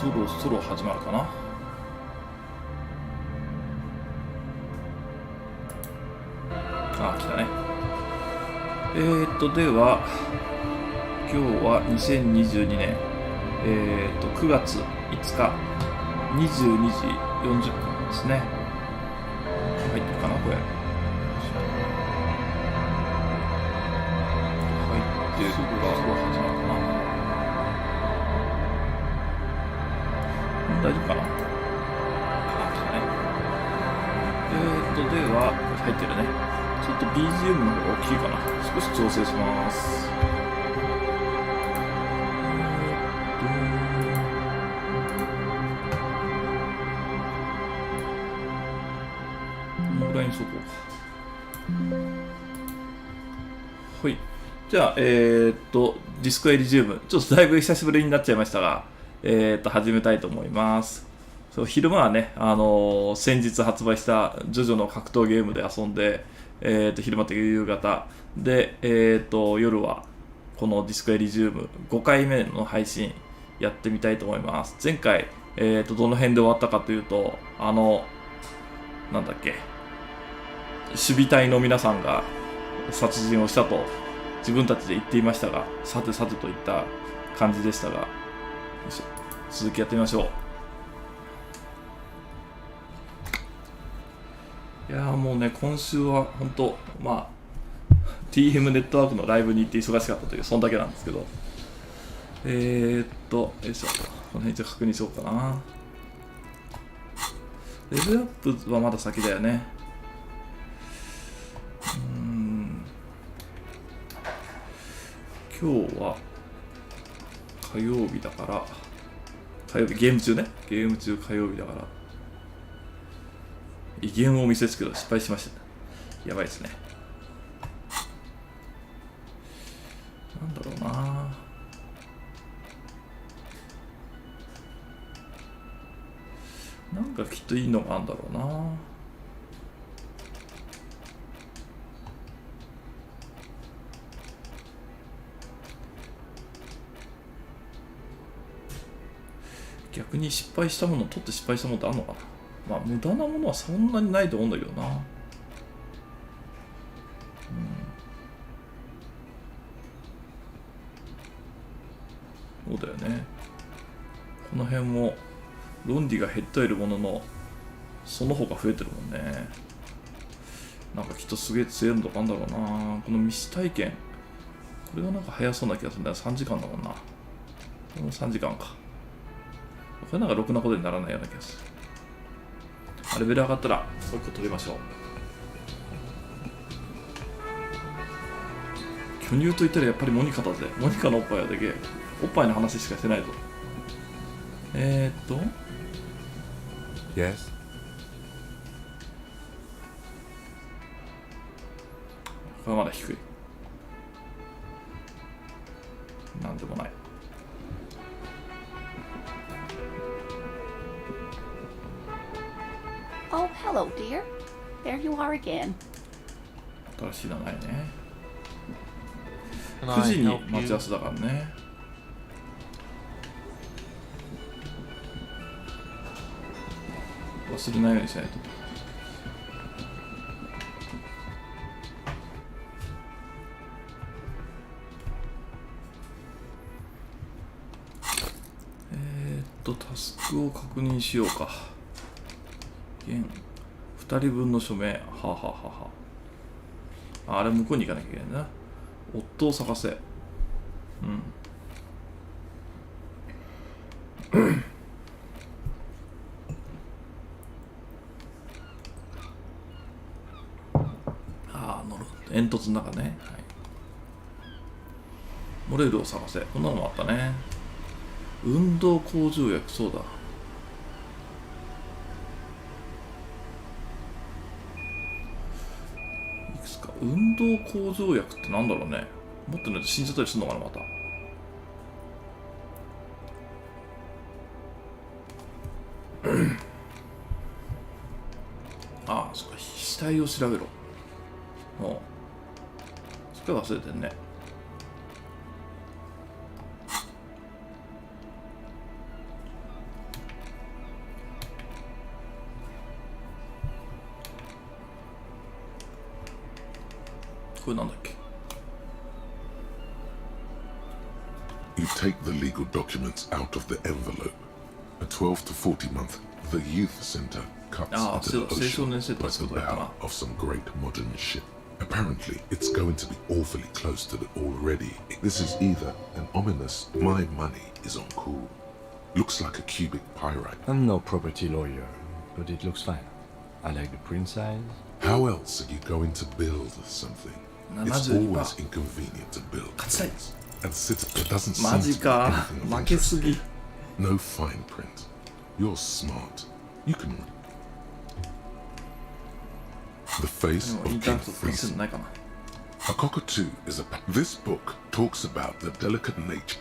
そろそろ始まるかな。あ、来たね。では今日は2022年9月5日22時40分ですね。入ってるかなこれ。入ってるか。そろ始まるかな。大丈夫かな。あ、来たね。では入ってるね。ちょっと BGM の方が大きいかな。少し調整します。このぐらいにしとこうか。はい。じゃあ、ディスコエリジウム。ちょっとだいぶ久しぶりになっちゃいましたが、始めたいと思います。そう、昼間はね、先日発売したジョジョの格闘ゲームで遊んで、昼間と夕方で、夜はこのディスコエリジウム5回目の配信やってみたいと思います。前回、どの辺で終わったかというと、なんだっけ、守備隊の皆さんが殺人をしたと自分たちで言っていましたが、さてさてといった感じでしたが、続きやってみましょう。いやーもうね、今週は本当、まあ TM ネットワークのライブに行って忙しかったという、そんだけなんですけど、よいしょ、この辺一応確認しようかな。レベルアップはまだ先だよね。今日は火曜日だから、火曜日、ゲーム中ね、ゲーム中火曜日だから、威厳を見せつけど失敗しました、ね。やばいですね。なんだろうな。なんかきっといいのがあるんだろうな。逆に失敗したもの、取って失敗したものってあるのかな。まあ無駄なものはそんなにないと思うんだけどな。そうだよね。この辺も論理が減っているものの、その他増えてるもんね。なんかきっとすげえ強いのとかあんだろうな。この未死体験、これはなんか早そうな気がするんだよ。3時間だもんな。これも3時間か。これなんかろくなことにならないような気がする。レベル上がったらもう一個取りましょう。巨乳と言ったらやっぱりモニカだぜ。モニカのおっぱいはでけえ。おっぱいの話しかしてないぞ。Yes? これはまだ低い。なんでもない。Oh, hello, dear. There you are again. 新しい名前ね。 Can 9 I 時に help 待ち合 you? わせだからね。忘れないようにしないと。タスクを確認しようか。2人分の署名。はあ、はあはあ、あれ向こうに行かなきゃいけないな。夫を探せ。乗る。煙突の中ね。はい。モレルを探せ。こんなのもあったね。運動向上薬、そうだ。いくつか。運動向上薬ってなんだろうね。持ってないと死んじゃったりするのかな、また。ああ、そっか。死体を調べろ。それ忘れてんね。これなんだっけ。 You take the legal documents out of the envelope. A 12 to 40 month, the youth center cuts into the ocean by the bow of some great modern ship. Apparently, it's going to be awfully close to it already. This is either an ominous, my money is on cool. Looks like a cubic pyrite. I'm no property lawyer, but it looks fine. I like the print size. How else are you going to build something? It's always inconvenient to build things. And there doesn't seem to be anything of interest. No fine print. You're smart. You can... The face of King Freeze. A cockatoo is a... This book talks about the delicate nature.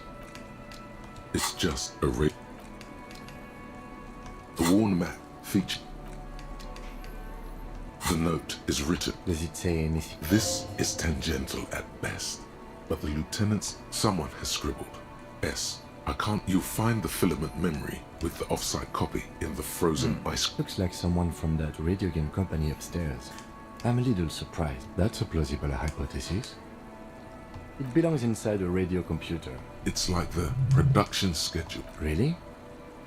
It's just a rape. The worn map featured. The note is written. Does it say anything? This is tangential at best. But the lieutenant's... Someone has scribbled. S. I can't... You'll find the filament memory with the offside copy in the frozen ice... Looks like someone from that radio game company upstairs. I'm a little surprised. That's a plausible hypothesis. It belongs inside a radio computer. It's like the production schedule. Really?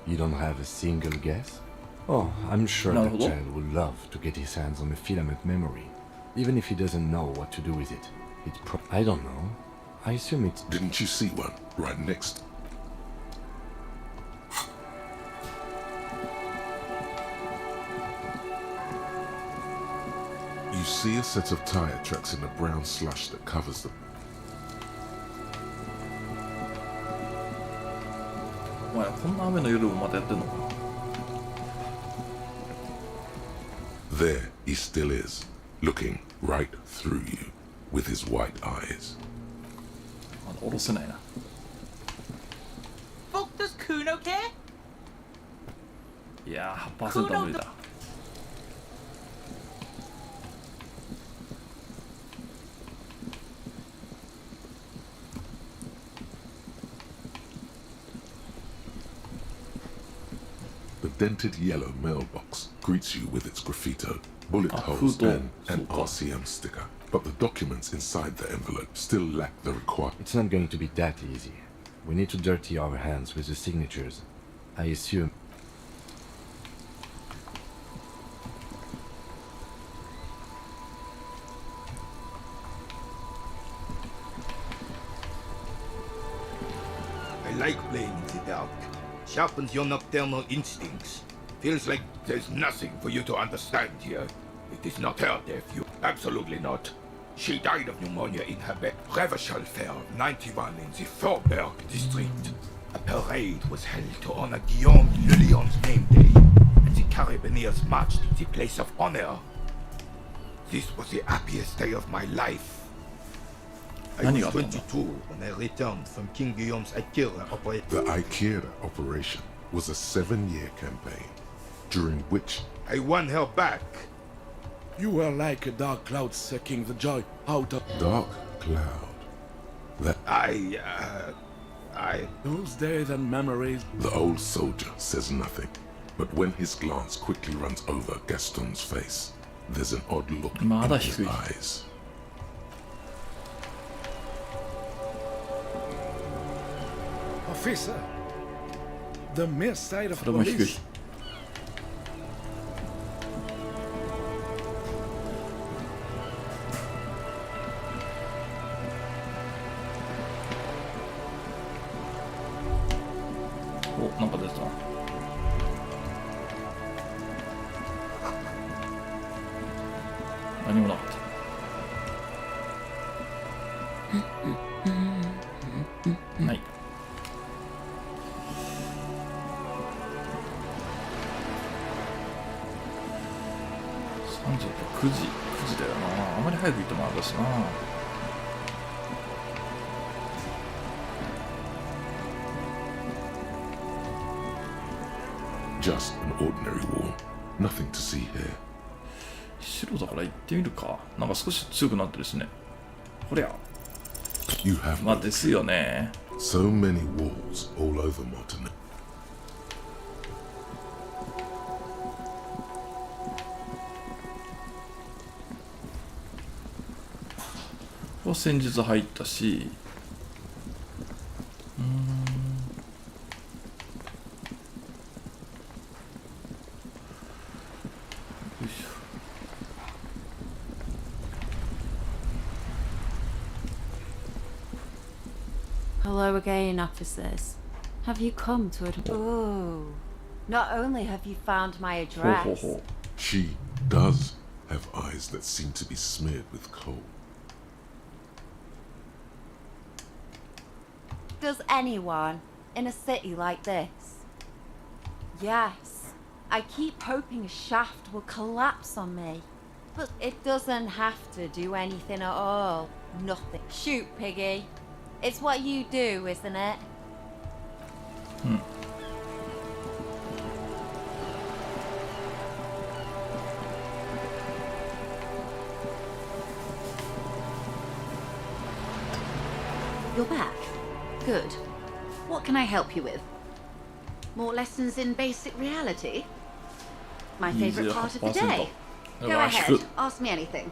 You don't have a single guess? Oh, I'm sure that child would love to get his hands on a filament memory, even if he doesn't know what to do with it. I don't know. I assume it's... Didn't you see one right next? You see a set of tire tracks in the brown slush that covers them. お前こんな雨の夜もまたやってんのか。 There he still is, looking right through you with his white eyes. まだ下ろせないな。 Fuck does Kuno care? いやー 8% は無理だ。 The dented yellow mailbox greets you with its graffito, bullet holes and an RCM sticker. But the documents inside the envelope still lack the required... It's not going to be that easy. We need to dirty our hands with the signatures. I assume... I like playing in the dark. Sharpens your nocturnal instincts. Feels like there's nothing for you to understand here. It is not her death, you... Absolutely not. She died of pneumonia in her bed. Reversal Fair 91 in the Thorberg district. A parade was held to honor Guillaume Le Lion's name day, and the Carabineers marched in the place of honor. This was the happiest day of my life. I was 22 when I returned from King Guillaume's Akira operation. The Akira operation was a 7-year campaign, during which... I won her back. You were like a dark cloud sucking the joy out of... Dark cloud. That... Those days and memories. The old soldier says nothing, but when his glance quickly runs over Gaston's face, there's an odd look in his eyes. Officer, the mere sight of police. お、なんか出てたな。何もなかった。はい。3時と9時だよな。あまり早く行ってもあれだしな。Just an ordinary wall. Nothing to see here. 白だから行ってみるか。なんか少し強くなってるしね。こりゃ。You have まあですよね。So many walls all over Montenegro. ここ戦術入ったし、よいしょ。Hello again, officers. Have you come to it? Oh, not only have you found my ほうほう address, ほう。 She does have eyes that seem to be smeared with coal. does anyone in a city like this? Yes, I keep hoping a shaft will collapse on me, but it doesn't have to do anything at all. Nothing. Shoot, Piggy. It's what you do, isn't it? You're back. Good. What can I help you with? More lessons in basic reality? My favorite part of the day. Go ahead, ask me anything.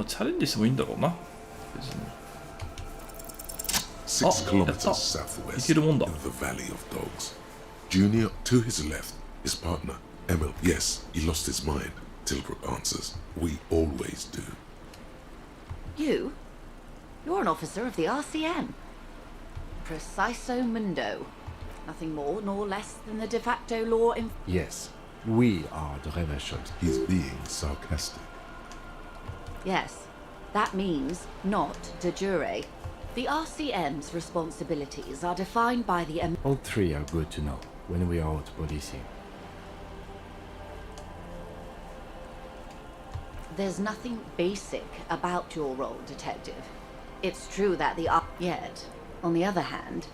チャレンジしてもいいんだろうな。別に。 6 kilometers Oh, southwest 이길을 in 몬다. the Valley of Dogs. Junior to his left, his partner, Emil. Yes, he lost his mind. Tilbrook answers. We always do. You? You're an officer of the RCM. Preciso Mundo. Nothing more nor less than the de facto law in... Yes, we are the Revachol. He's being sarcastic. Yes, that means not de jure. The RCM's responsibilities are defined by the... All three are good to know when we are out policing. There's nothing basic about your role, Detective. It's true that the... Yet, on the other hand,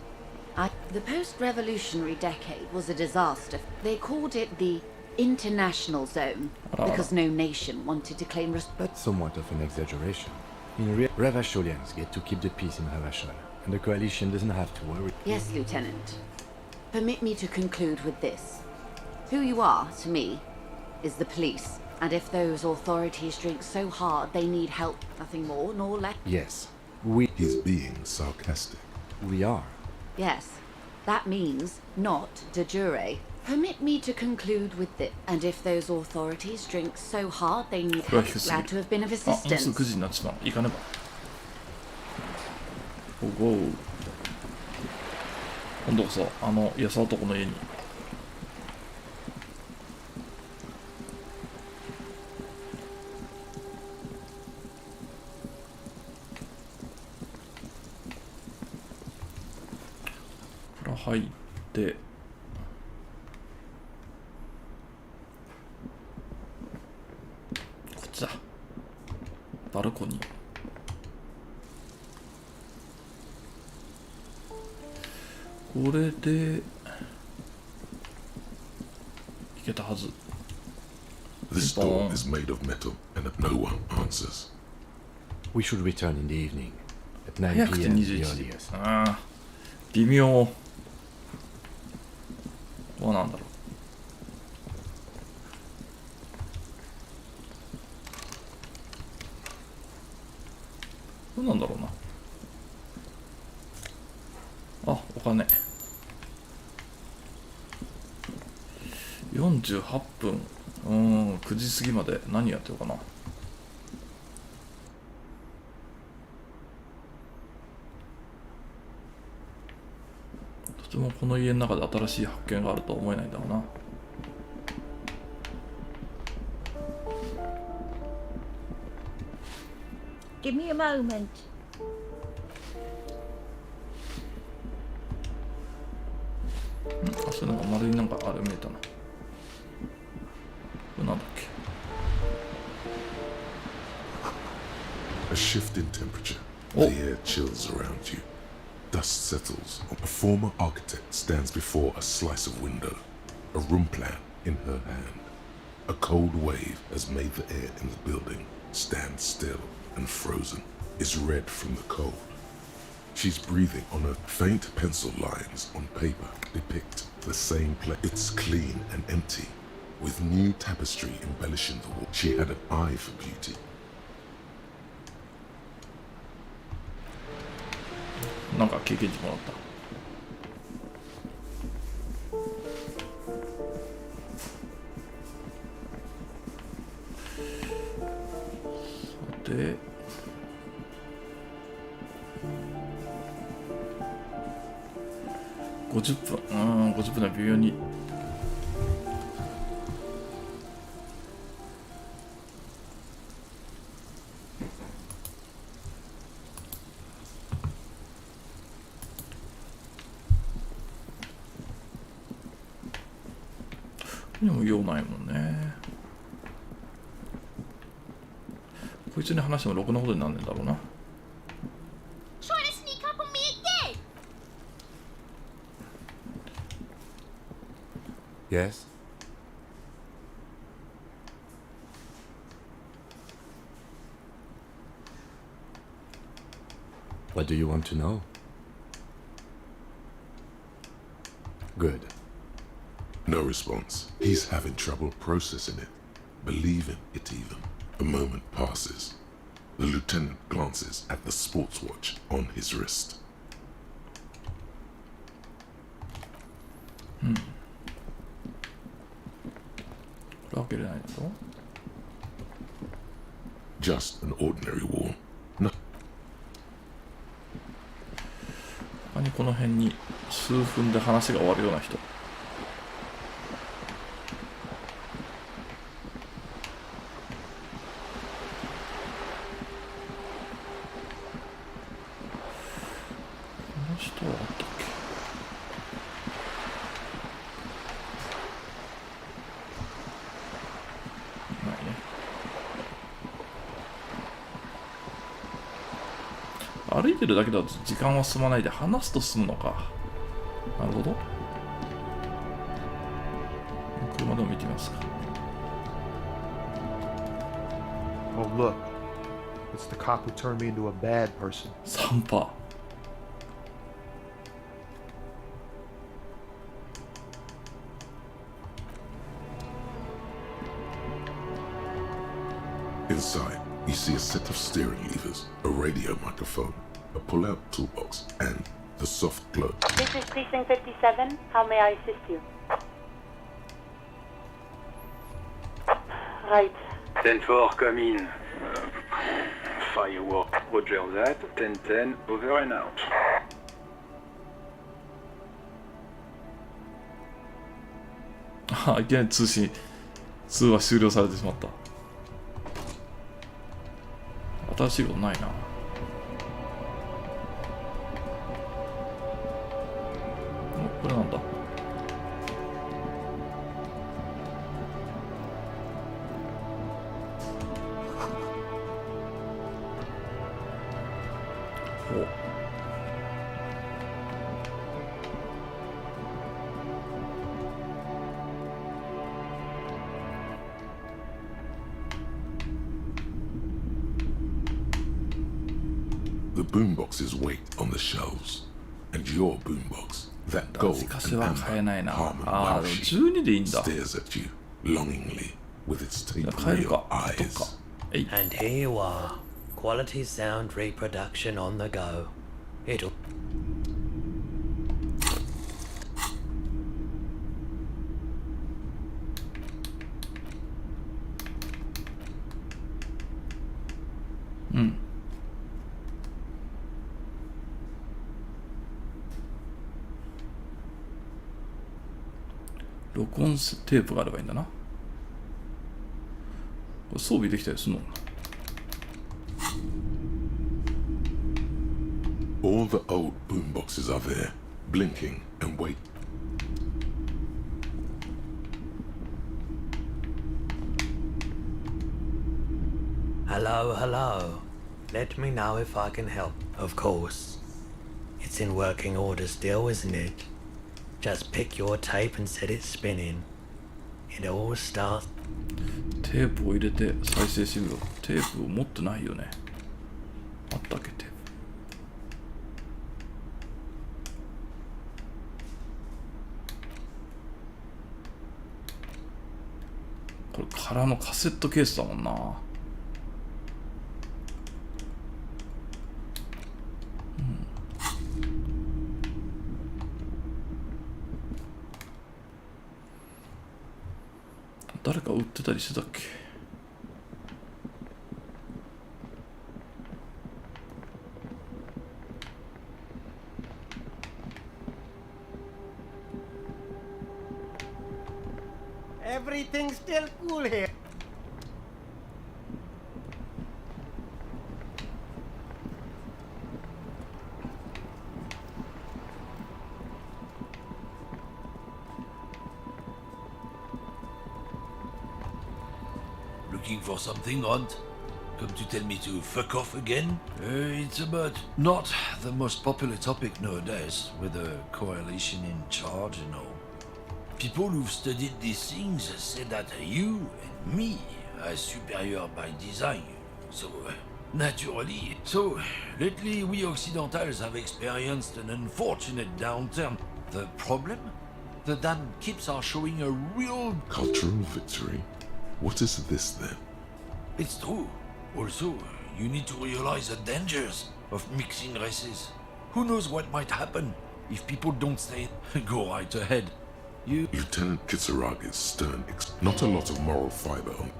the post-revolutionary decade was a disaster. They called it the international zone because no nation wanted to claim... That's somewhat of an exaggeration. In real, Revacholians get to keep the peace in Revachol, and the coalition doesn't have to worry. Yes, Lieutenant. Permit me to conclude with this. Who you are, to me, is the police. And if those authorities drink so hard they need help, nothing more nor less... Yes, He's being sarcastic. we are. Yes, that means not de jure. Permit me to conclude with this. And if those authorities drink so hard they need help, glad to have been of あ、もうすぐ assistance. 9時になってしまう。行かねば。おお。今度こそ、安男の家に。から入って。こっちだ。バルコニー。これでいけたはず。 This door is made of metal, and no one answers. We should return in the evening, at 9 早くて p.m. the 21時。 earliest. ああ、微妙。どうなんだろう。どうなんだろうな。あ、お金。48分。9時過ぎまで何やってるかな。とてもこの家の中で新しい発見があるとは思えないんだろうな。Give me a moment. あ、それなんか丸いなんかあれ見えたな。これなんだっけ。 A shift in temperature. Oh. The air chills around you. Dust settles. A former architect stands before a slice of window, a room plan in her hand. A cold wave has made the air in the building stand still and frozen. It's red from the cold. She's breathing on her faint pencil lines on paper depict the same place. It's clean and empty. with new tapestry embellishing the wall. She had an eye for beauty. なんか経験値もらった。さて、50分、50分は微妙に。でも用ないもんね。こいつに話してもろくなことになんねんだろうな。Yes? What do you want to know? Good. No response. He's having trouble processing it, believing it even. A moment passes. The lieutenant glances at the sports watch on his wrist. Just an ordinary wall. No. 他にこの辺に数分で話が終わるような人。人はあったっけ。ないね。歩いてるだけだと時間は進まないで、話すと進むのか。なるほど。車でも見てみますか。Oh, look. It's the cop who turned me into a bad person. 3%。Inside, you see a set of steering levers, a radio microphone, a pull-out toolbox, and the soft glow. This is Precinct 57. How may I assist you? Right. 10-4, come in. Firework, Roger that. 10-10, over and out. いきなり通話終了されてしまった。新しいことないな。これなんだ。お。The boomboxes wait on the shelves, and your boombox, that gold and amber Harman wow sheet, stares at you longingly with its tape-real eyes. And here you are, quality sound reproduction on the go. It'll... Hmm. 録音テープがあればいいんだな。これ装備できたりするの？ All the old boomboxes are there, blinking and wait. Hello, hello. Let me know if I can help. Of course. It's in working order still, isn't it? Just pick your tape and set it spinning. It all starts. テープを入れて再生してみろ。テープを持ってないよね。あったっけテープ。これ空のカセットケースだもんな。誰か売ってたりしてたっけ。Everything's still cool here. Looking for something, Hunt? Come to tell me to fuck off again? It's about not the most popular topic nowadays, with a coalition in charge and all. People who've studied these things say that you and me are superior by design, so naturally. So, lately we Occidentals have experienced an unfortunate downturn. The problem? The damn kids are showing a real cultural victory. What is this then? It's true. Also, you need to realize the dangers of mixing races. Who knows what might happen if people don't stay? Go right ahead. Lieutenant Kisaragi's stern, not a lot of moral fiber on.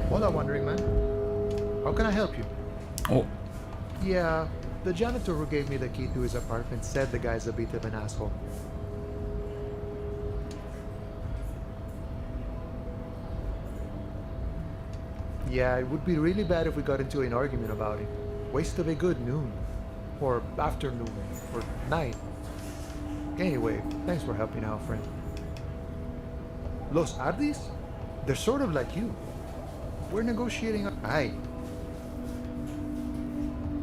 Hola, Wandering Man. How can I help you? Oh. Yeah, the janitor who gave me the key to his apartment said the guy's a bit of an asshole. Yeah, it would be really bad if we got into an argument about it. Waste of a good noon. Or afternoon. Or night. Anyway, thanks for helping out, friend. Los Ardis? They're sort of like you. We're negotiating. Aye.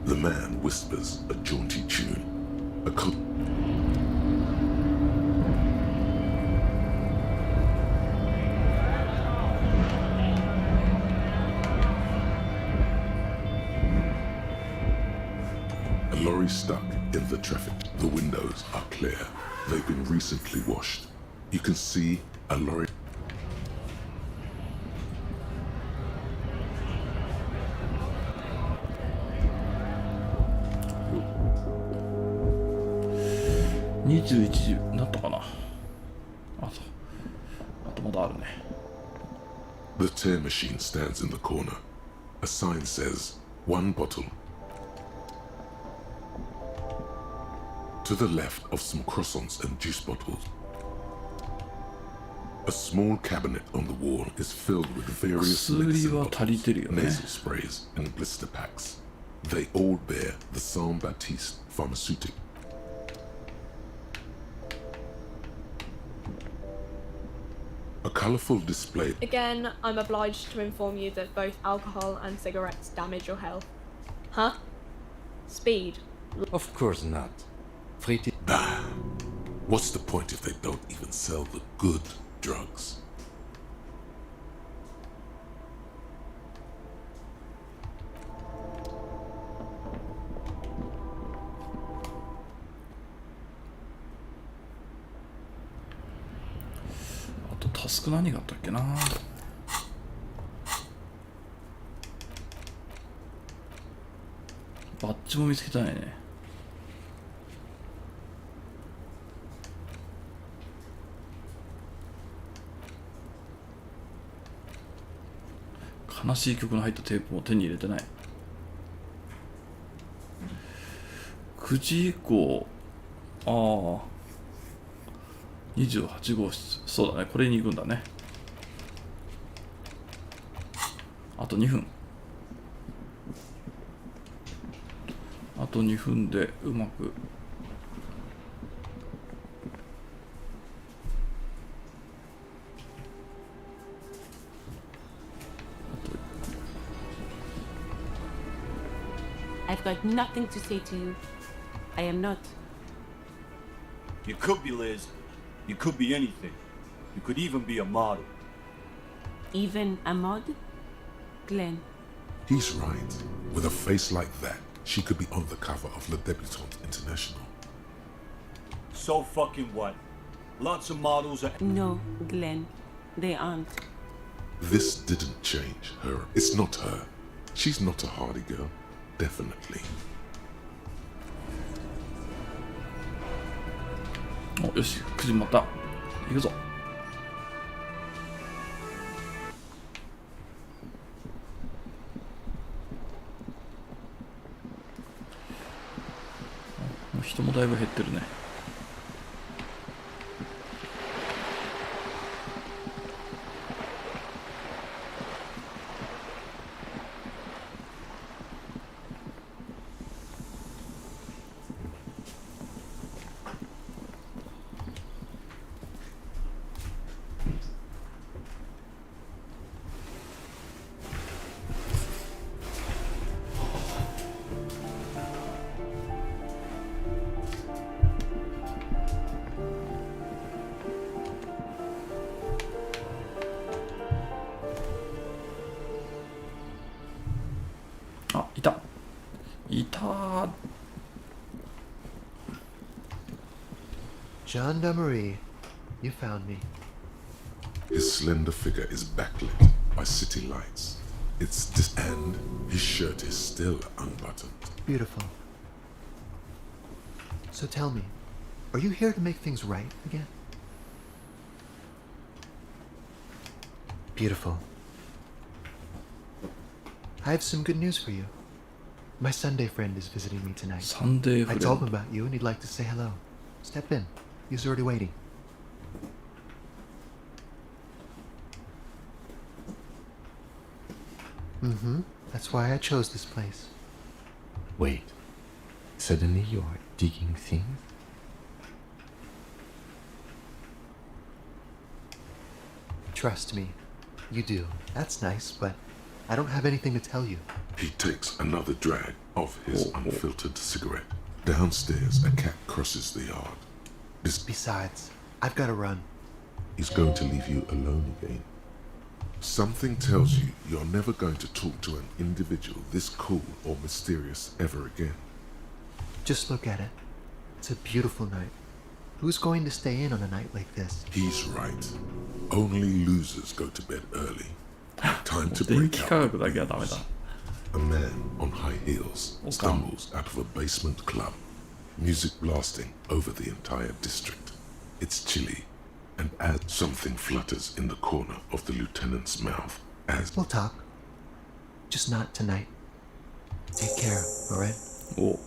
The man whispers a jaunty tune. A lorry stuck in the traffic. The windows are clear. They've been recently washed. You can see a lorry.21時なったかな。あとまだあるね。The tear machine stands in the corner. A sign says, 1 bottle. To the left of some croissants and juice bottles. A small cabinet on the wall is filled with various medicine bottles, nasal sprays, and blister packs. They all bear the Saint Baptiste pharmaceutical. A colourful display. Again, I'm obliged to inform you that both alcohol and cigarettes damage your health. Huh? Speed. Of course not. Friti. Bah. What's the point if they don't even sell the good drugs? Aとタスク何があったっけな。バッジも見つけたいね。悲しい曲の入ったテープも手に入れてない。9時以降、28号室、そうだね、これに行くんだね。あと2分。あと2分でうまく。I've got nothing to say to you. I am not. You could be Liz. You could be anything. You could even be a model. Even a mod? Glenn. He's right. With a face like that, she could be on the cover of Le Debutante International. So fucking what? Lots of models are... No, Glenn. They aren't. This didn't change her. It's not her. She's not a hardy girl. Definitely. お、よし、9時になった。行くぞ。人もだいぶ減ってるね。あ、いた。いた。Gendarmerie, you found me. His slender figure is backlit by city lights. It's this, and his shirt is still unbuttoned. Beautiful. So tell me, are you here to make things right again? Beautiful. I have some good news for you. My Sunday friend is visiting me tonight. Sunday friend. I told him about you and he'd like to say hello. Step in. He's already waiting. Mm-hmm. That's why I chose this place. Wait. Suddenly you are digging things? Trust me. You do. That's nice, but I don't have anything to tell you. He takes another drag of his unfiltered cigarette. Downstairs, a cat crosses the yard. Besides, I've got to run. He's going to leave you alone again. Something tells you you're never going to talk to an individual this cool or mysterious ever again. Just look at it. It's a beautiful night. Who's going to stay in on a night like this? He's right. Only losers go to bed early. Time to break out. A man on high heels stumbles out of a basement club. Music blasting over the entire district. It's chilly, and as something flutters in the corner of the lieutenant's mouth as... We'll talk. Just not tonight. Take care, alright? お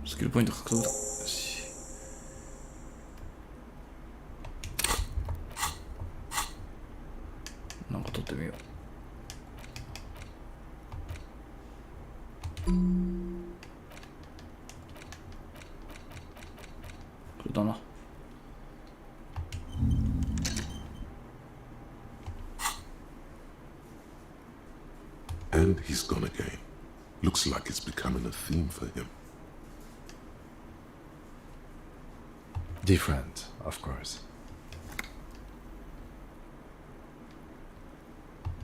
スキルポイント獲得だ。よし。なんか取ってみよう。これだな。And he's gone again. Looks like it's becoming a theme for him. Different, of course.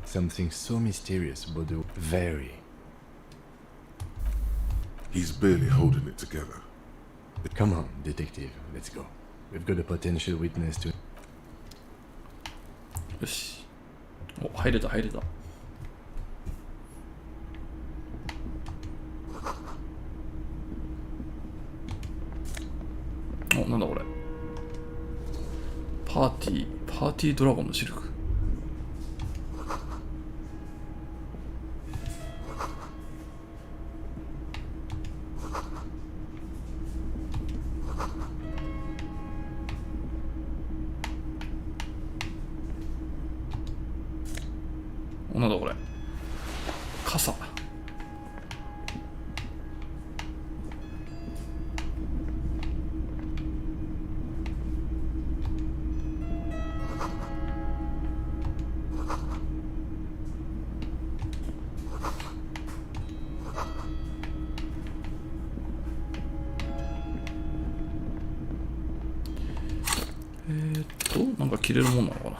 Something so mysterious, but very. He's barely holding it together. Come on, detective, let's go. We've got a potential witness to... よし。お、入れた入れた。お、なんだこれ。パーティードラゴンのシルク。お、なんだこれ。傘。切れるもんなのかな。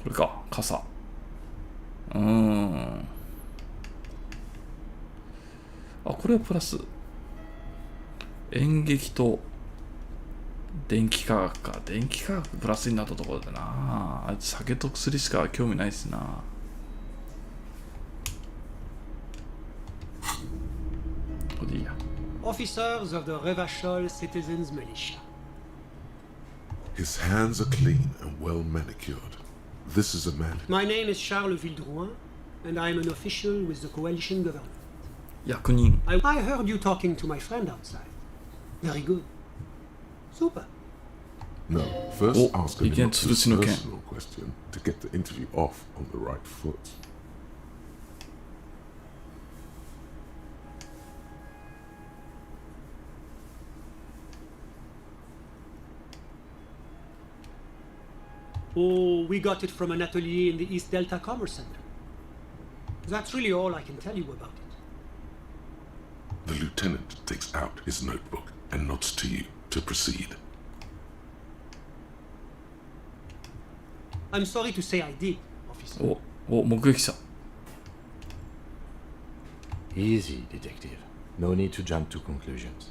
これか、傘。あ、これはプラス。演劇と電気科学か。電気科学プラスになったところだな。あいつ酒と薬しか興味ないっすな。これでいいや。Officers of the Revachol Citizens Militia. His hands are clean and well manicured. This is a man. My name is Charles Vildrouin, and I am an official with the coalition government. 役人。I heard you talking to my friend outside. Very good. Super. No, first ask him a いきなり not 吊 too るしの剣。 personal question to get the interview off on the right foot. Oh, we got it from an atelier in the East Delta Commerce Center. That's really all I can tell you about it. The lieutenant takes out his notebook and nods to you to proceed. I'm sorry to say I did, officer. 目撃者。 Easy, detective. No need to jump to conclusions.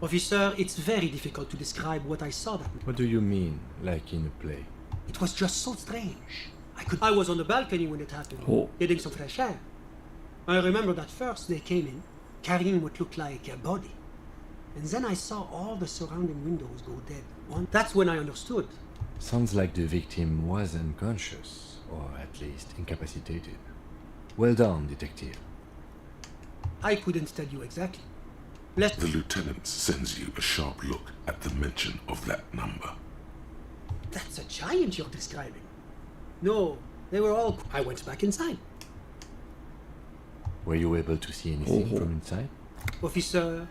Officer, it's very difficult to describe what I saw that night. What do you mean, like in a play? It was just so strange. I was on the balcony when it happened, getting some fresh air. I remember that first they came in, carrying what looked like a body. And then I saw all the surrounding windows go dead. That's when I understood. Sounds like the victim was unconscious, or at least incapacitated. Well done, detective. I couldn't tell you exactly. The lieutenant sends you a sharp look at the mention of that number. That's a giant you're describing. No, they were all... I went back inside. Were you able to see anything from inside? Officer,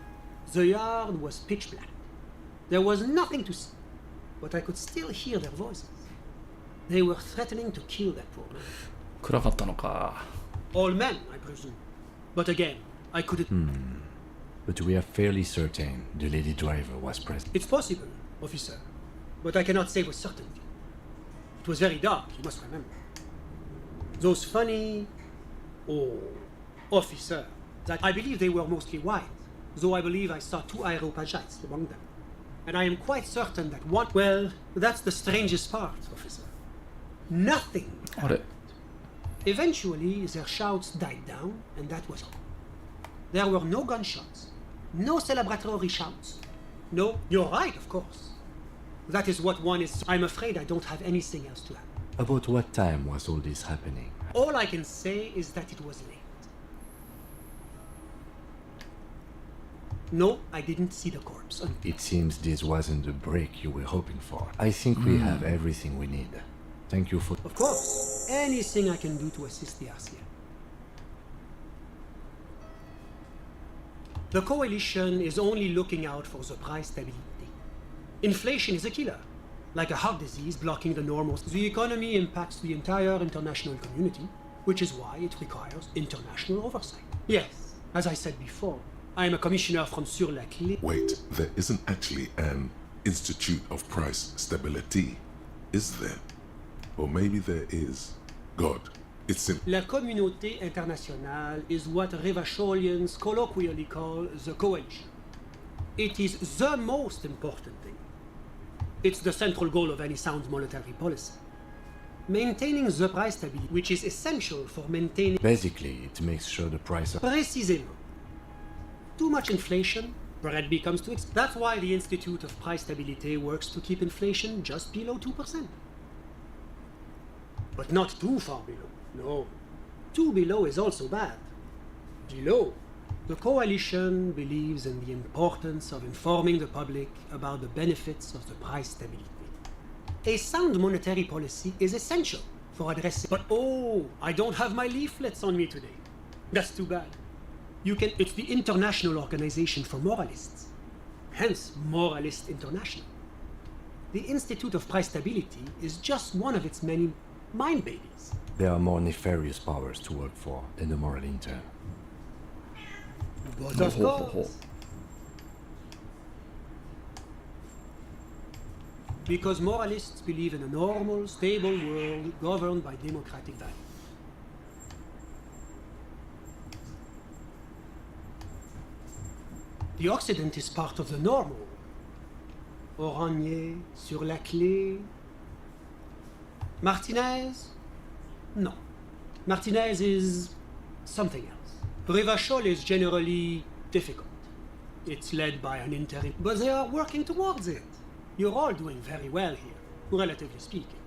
the yard was pitch black. There was nothing to see, but I could still hear their voices. They were threatening to kill that poor man. 暗かったのか。 All men, I presume. But again, I couldn't... But we are fairly certain the lady driver was present. It's possible, officer, but I cannot say with certainty. It was very dark, you must remember. Those funny... Oh, officer, that I believe they were mostly white, though I believe I saw 2 Aeropagites among them. And I am quite certain that one... Well, that's the strangest part, officer. Nothing happened. Eventually, their shouts died down, and that was all. There were no gunshots, no celebratory shouts. No, you're right, of course. That is what one is... I'm afraid I don't have anything else to add. About what time was all this happening? All I can say is that it was late. No, I didn't see the corpse. It seems this wasn't the break you were hoping for. I think we have everything we need. Thank you for... Of course. Anything I can do to assist the RCM. The coalition is only looking out for the price stability. Inflation is a killer, like a heart disease blocking the normal. The economy impacts the entire international community, which is why it requires international oversight. Yes, as I said before, I am a commissioner from Sur-la-Clé. Wait, there isn't actually an Institute of Price Stability, is there? Or maybe there is. God, it's simple. La communauté internationale is what Revacholians colloquially call the coalition. It is the most important thing. It's the central goal of any sound monetary policy. Maintaining the price stability, which is essential for maintaining... Basically, it makes sure the price of... Précisément. Too much inflation, bread becomes too expensive. That's why the Institute of Price Stability works to keep inflation just below 2%. But not too far below. No. Too below is also bad. Below. The coalition believes in the importance of informing the public about the benefits of the price stability. A sound monetary policy is essential for addressing... But oh, I don't have my leaflets on me today. That's too bad. You can... It's the International Organization for Moralists. Hence, Moralist International. The Institute of Price Stability is just one of its many mind babies. There are more nefarious powers to work for than the moral intern. But of course. Because moralists believe in a normal, stable world governed by democratic values. The Occident is part of the normal. Oranje, sur la clé. Martinez? No. Martinez is something else. Revachol is generally difficult. It's led by an interim, but they are working towards it. You're all doing very well here, relatively speaking.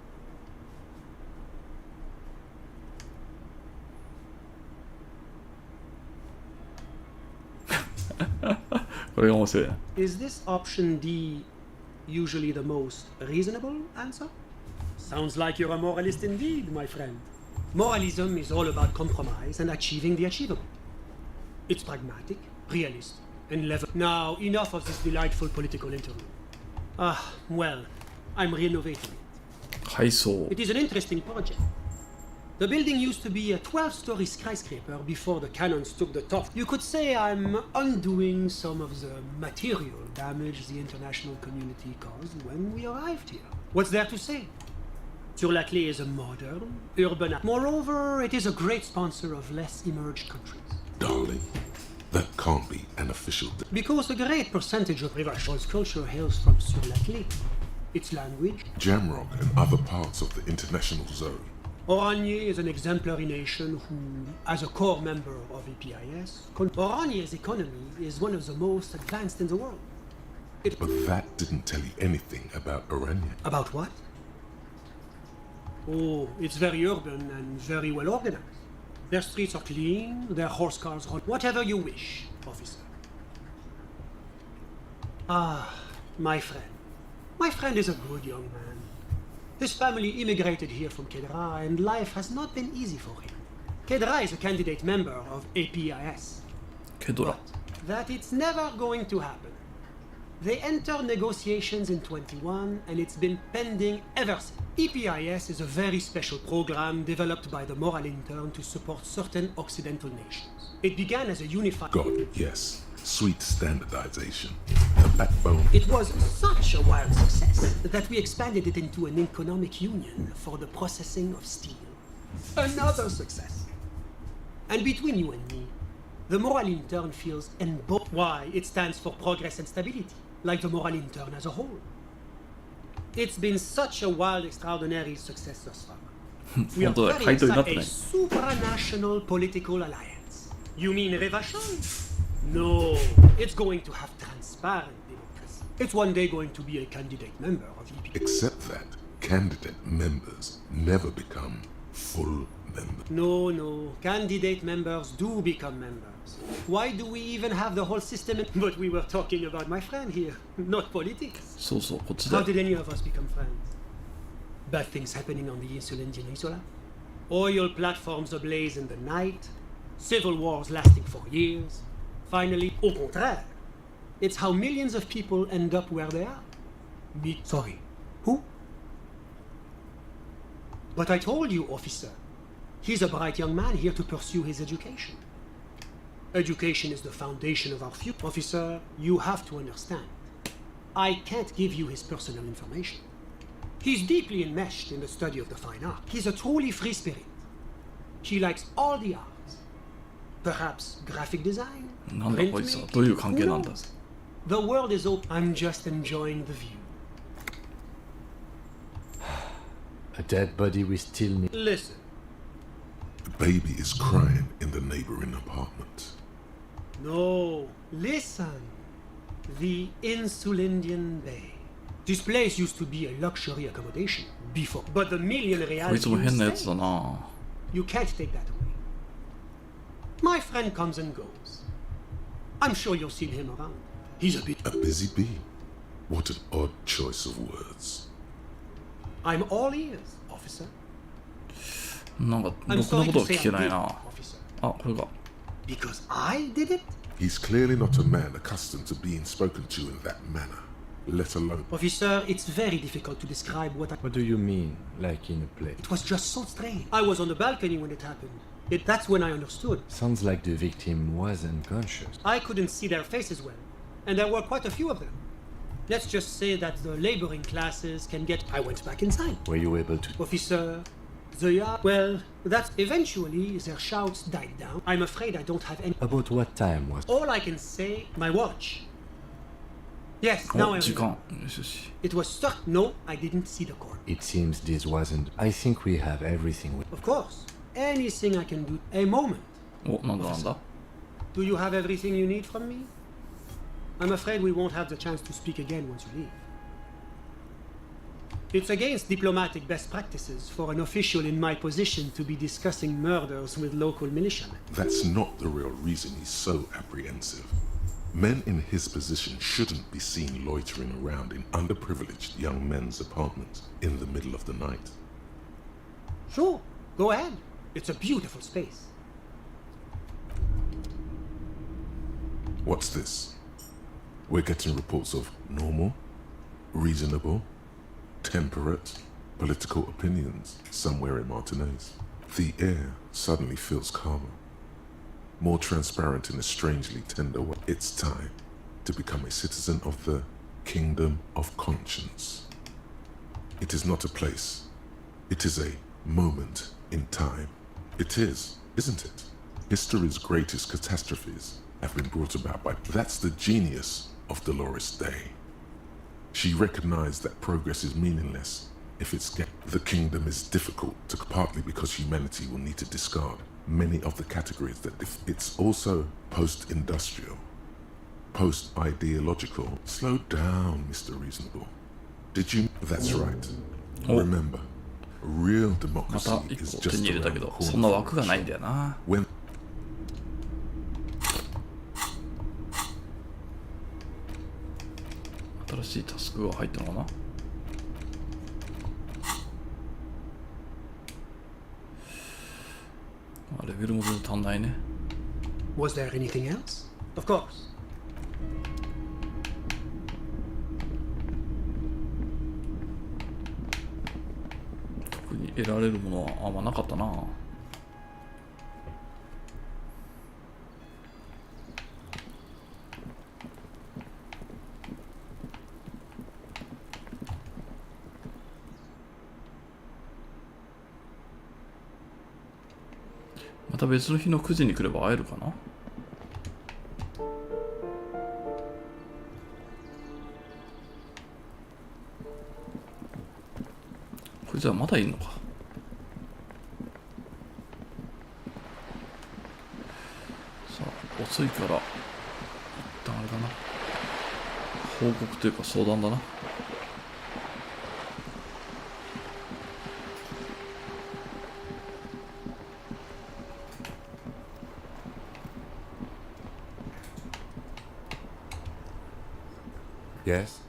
これが面白いな。 Is this option D usually the most reasonable answer? Sounds like you're a moralist indeed, my friend. Moralism is all about compromise and achieving the achievable. It's pragmatic, realistic, and level. Now, enough of this delightful political interview. Well, I'm renovating it. 改装。 It is an interesting project. The building used to be a 12-story skyscraper before the cannons took the top. You could say I'm undoing some of the material damage the international community caused when we arrived here. What's there to say? Sur-la-Clé is a modern, urban... Moreover, it is a great sponsor of less emerged countries. Darling, that can't be an official... Because a great percentage of Revachol's culture hails from Sur-la-Clé. Its language... Jamrock and other parts of the international zone. Oranje is an exemplary nation who, as a core member of EPIS... Oranje's economy is one of the most advanced in the world. But that didn't tell you anything about Oranje. About what? Oh, it's very urban and very well organized. Their streets are clean, their horse cars run... Whatever you wish, officer. My friend. My friend is a good young man. His family immigrated here from Kedra, and life has not been easy for him. Kedra is a candidate member of APIS. Kedra. But that it's never going to happen. They entered negotiations in 21, and it's been pending ever since. EPIS is a very special program developed by the Moral Intern to support certain Occidental nations. It began as a unified... God, yes. Sweet standardization. The backbone. It was such a wild success that we expanded it into an economic union for the processing of steel. Another success. And between you and me, the Moral Intern feels why it stands for progress and stability, like the Moral Intern as a whole. It's been such a wild, extraordinary success thus far. We are very a supranational political alliance. You mean Revachol? No, it's going to have transparent democracy. It's one day going to be a candidate member of EP. Except that candidate members never become full members. No, candidate members do become members. Why do we even have the whole system? But we were talking about my friend here, not politics. How did any of us become friends? Bad things happening on the Insulindian Insula? Oil platforms ablaze in the night? Civil wars lasting for years? Finally, au contraire, it's how millions of people end up where they are. Sorry, who? But I told you, officer. He's a bright young man here to pursue his education. Education is the foundation of our future. Officer, you have to understand. I can't give you his personal information. He's deeply enmeshed in the study of the fine art. He's a truly free spirit. He likes all the arts. Perhaps graphic design? なんだこいつはどういう関係なんだ The world is open. I'm just enjoying the view. A dead body we still need. Listen. The baby is crying in the neighboring apartment. No, listen. The Insulindian Bay. This place used to be a luxury accommodation before, but the million こい reals つも変なやつだな you can't take that away. My friend comes and goes. I'm sure you've seen him around. He's a bit... A busy bee? What an odd choice of words. I'm all ears, officer. なんかろくなことは聞けないなあ、これか Because I did it? He's clearly not a man accustomed to being spoken to in that manner. let alone... Officer, it's very difficult to describe what I... What do you mean, like in a play? It was just so strange. I was on the balcony when it happened. That's when I understood. Sounds like the victim was unconscious. I couldn't see their faces well, and there were quite a few of them. Let's just say that the laboring classes can get... I went back inside. Were you able to... Officer, well, that's eventually their shouts died down. I'm afraid I don't have any... About what time was... All I can say, my watch. Yes, now I remember. It was stuck. No, I didn't see the cord. It seems this wasn't... I think we have everything we... Of course. Anything I can do. A moment. Officer, do you have everything you need from me? I'm afraid we won't have the chance to speak again once you leave. It's against diplomatic best practices for an official in my position to be discussing murders with local militiamen. That's not the real reason he's so apprehensive. Men in his position shouldn't be seen loitering around in underprivileged young men's apartments in the middle of the night. Sure, go ahead. It's a beautiful space. What's this? We're getting reports of normal, reasonable, temperate political opinions somewhere in Martinez. The air suddenly feels calmer, more transparent in a strangely tender way. It's time to become a citizen of the kingdom of conscience. It is not a place. It is a moment in time. It is, isn't it? History's greatest catastrophes have been brought about by... That's the genius of Dolores Day. She recognized that progress is meaningless if it's... The kingdom is difficult to... partly because humanity will need to discard many of the categories that... It's also post-industrial, post-ideological. Slow down, Mr. Reasonable. Did you... That's right. Remember, real democracy is just around the corner. When... Was there anything else? Of course. 特に得られるものはあんまなかったな。また別の日の9時に来れば会えるかな。これじゃあまだいるのか。さあ遅いから一旦あれだな、報告というか相談だな。Yes?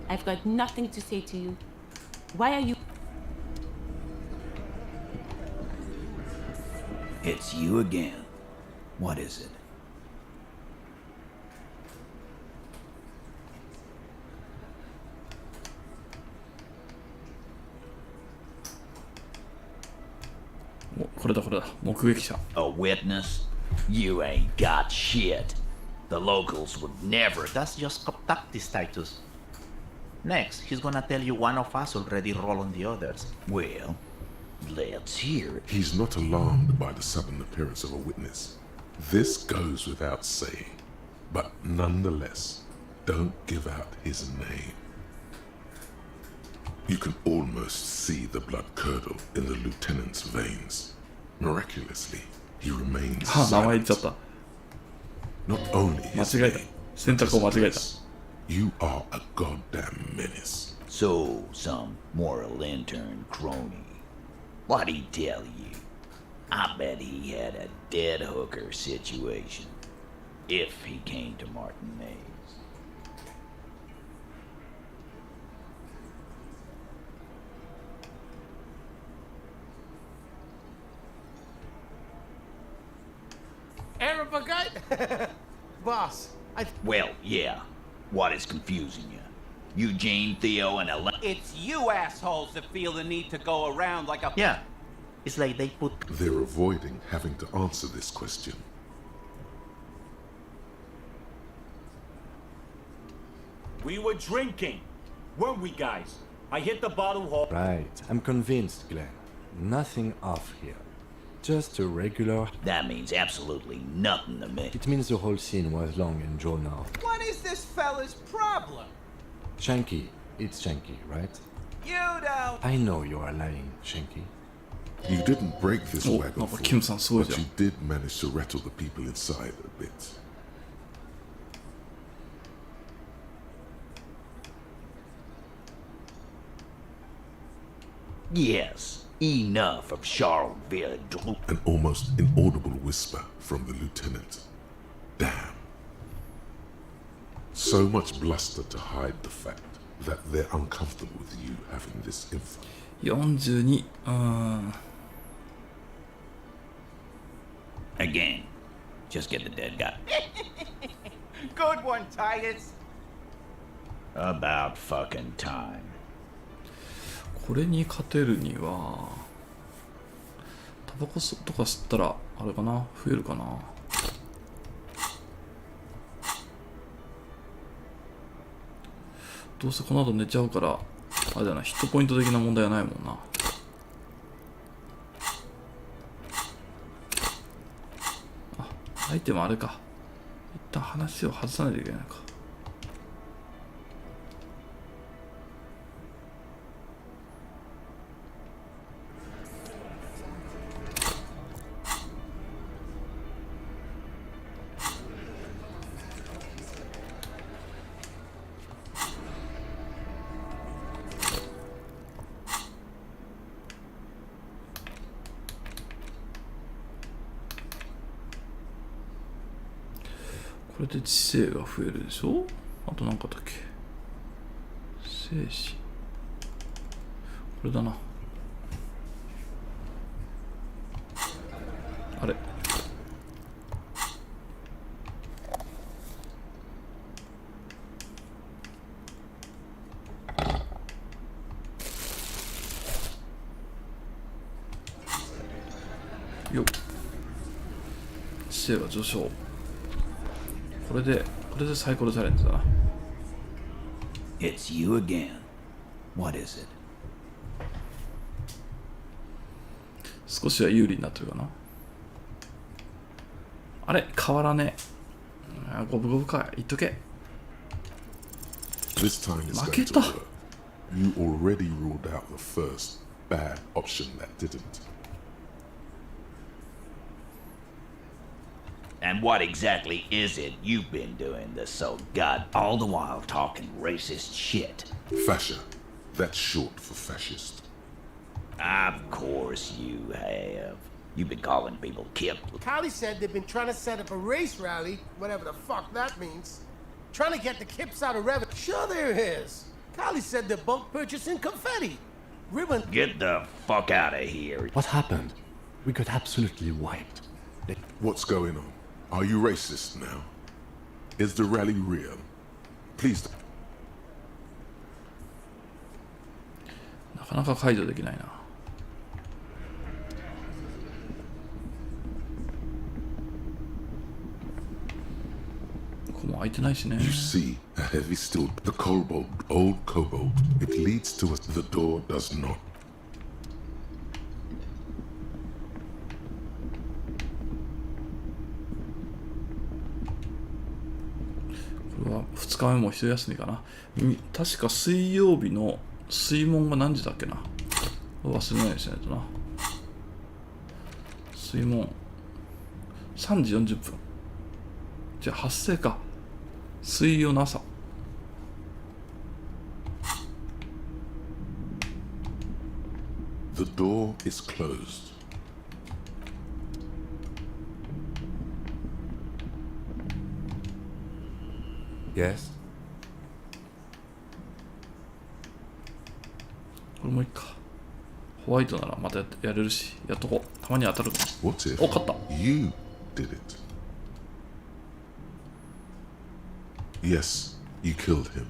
I've got nothing to say to you. Why are you... It's you again. What is it? A witness? You ain't got shit. The locals would never. That's just contactee status. Next, he's gonna tell you one of us already rolled on the others. Well, let's hear it. He's not alarmed by the sudden appearance of a witness. This goes without saying, but nonetheless, don't give out his name. You can almost see the blood curdle in the lieutenant's veins. Miraculously, he remains silent. Not only his name, you are a goddamn menace. So, some moral intern crony. What'd he tell you? I bet he had a dead hooker situation. If he came to Martinez. Boss, Well, yeah. What is confusing you? Eugene, Theo, and It's you assholes that feel the need to go around like a... Yeah. It's like they put... They're avoiding having to answer this question. We were drinking, weren't we, guys? I hit the bottle hole. Right, I'm convinced, Glenn. Nothing off here. Just a regular... That means absolutely nothing to me. It means the whole scene was long and drawn out. What is this fella's problem? Shanky, it's Shanky, right? You don't... I know you are lying, Shanky. You didn't break this wagon,なんかキムさんすごいじゃん。 but you did manage to rattle the people inside a bit. Yes, enough of Charleville. An almost inaudible whisper from the lieutenant. Damn. So much bluster to hide the fact that they're uncomfortable with you having this info. 42。Again, just get the dead guy. Good one, Titus. About fucking time. これに勝てるにはタバコとか吸ったらあれかな、増えるかな。どうせこの後寝ちゃうからあれだな、ヒットポイント的な問題はないもんな。あ、アイテムあれか、一旦話を外さないといけないのか。これで知性が増えるでしょ。あと何かだっけ、精子、これだな。あれ、よっ、知性が上昇。これでサイコロチャレンジだな。 It's you again. What is it? 少しは有利になってるかな。あれ、変わらねえ。五分五分か、言っとけ。 This time it's going to work. You already ruled out the first bad option that didn't. And what exactly is it you've been doing this so all the while talking racist shit? Fascia. That's short for fascist. Of course you have. You've been calling people Kip. Callie said they've been trying to set up a race rally, whatever the fuck that means. Trying to get the Kips out of revenue. Sure there is. Callie said they're bulk purchasing confetti. Ribbon. Get the fuck out of here. What happened? We got absolutely wiped. What's going on? Are you racist now? Is the rally real? Please. なかなか解除できないな。ここも開いてないしね。 You see a heavy steel, the cobalt, old cobalt. It leads to us. The door does not. これは2日目も一休みかな。確か水曜日の水門が何時だっけな。忘れないようにしないとな。水門3時40分。じゃあ発生か。水曜の朝。The door is closed. Yes? これもういいか。ホワイトならまたやれるし、やっとこう。たまに当たるかも。What if お、勝った。 you did it? Yes, you killed him.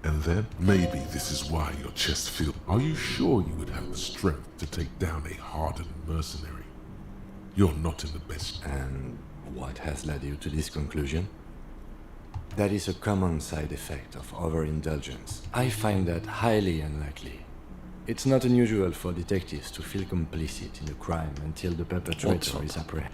And then, maybe this is why your chest feels... Are you sure you would have the strength to take down a hardened mercenary? You're not in the best... And what has led you to this conclusion? That is a common side effect of overindulgence. I find that highly unlikely. It's not unusual for detectives to feel complicit in a crime until the perpetrator is apprehended.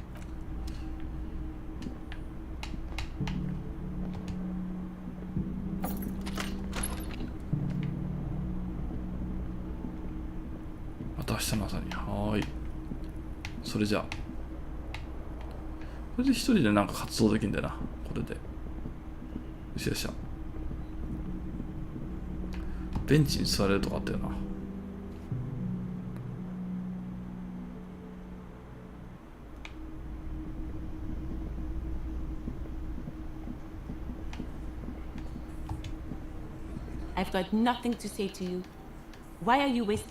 また明日の朝に。はーい。それじゃあ。これで一人でなんか活動できるんだよな。これで。よしよっしゃ。ベンチに座れるとかあったよな。I've got nothing to say to you. Why are you wasting?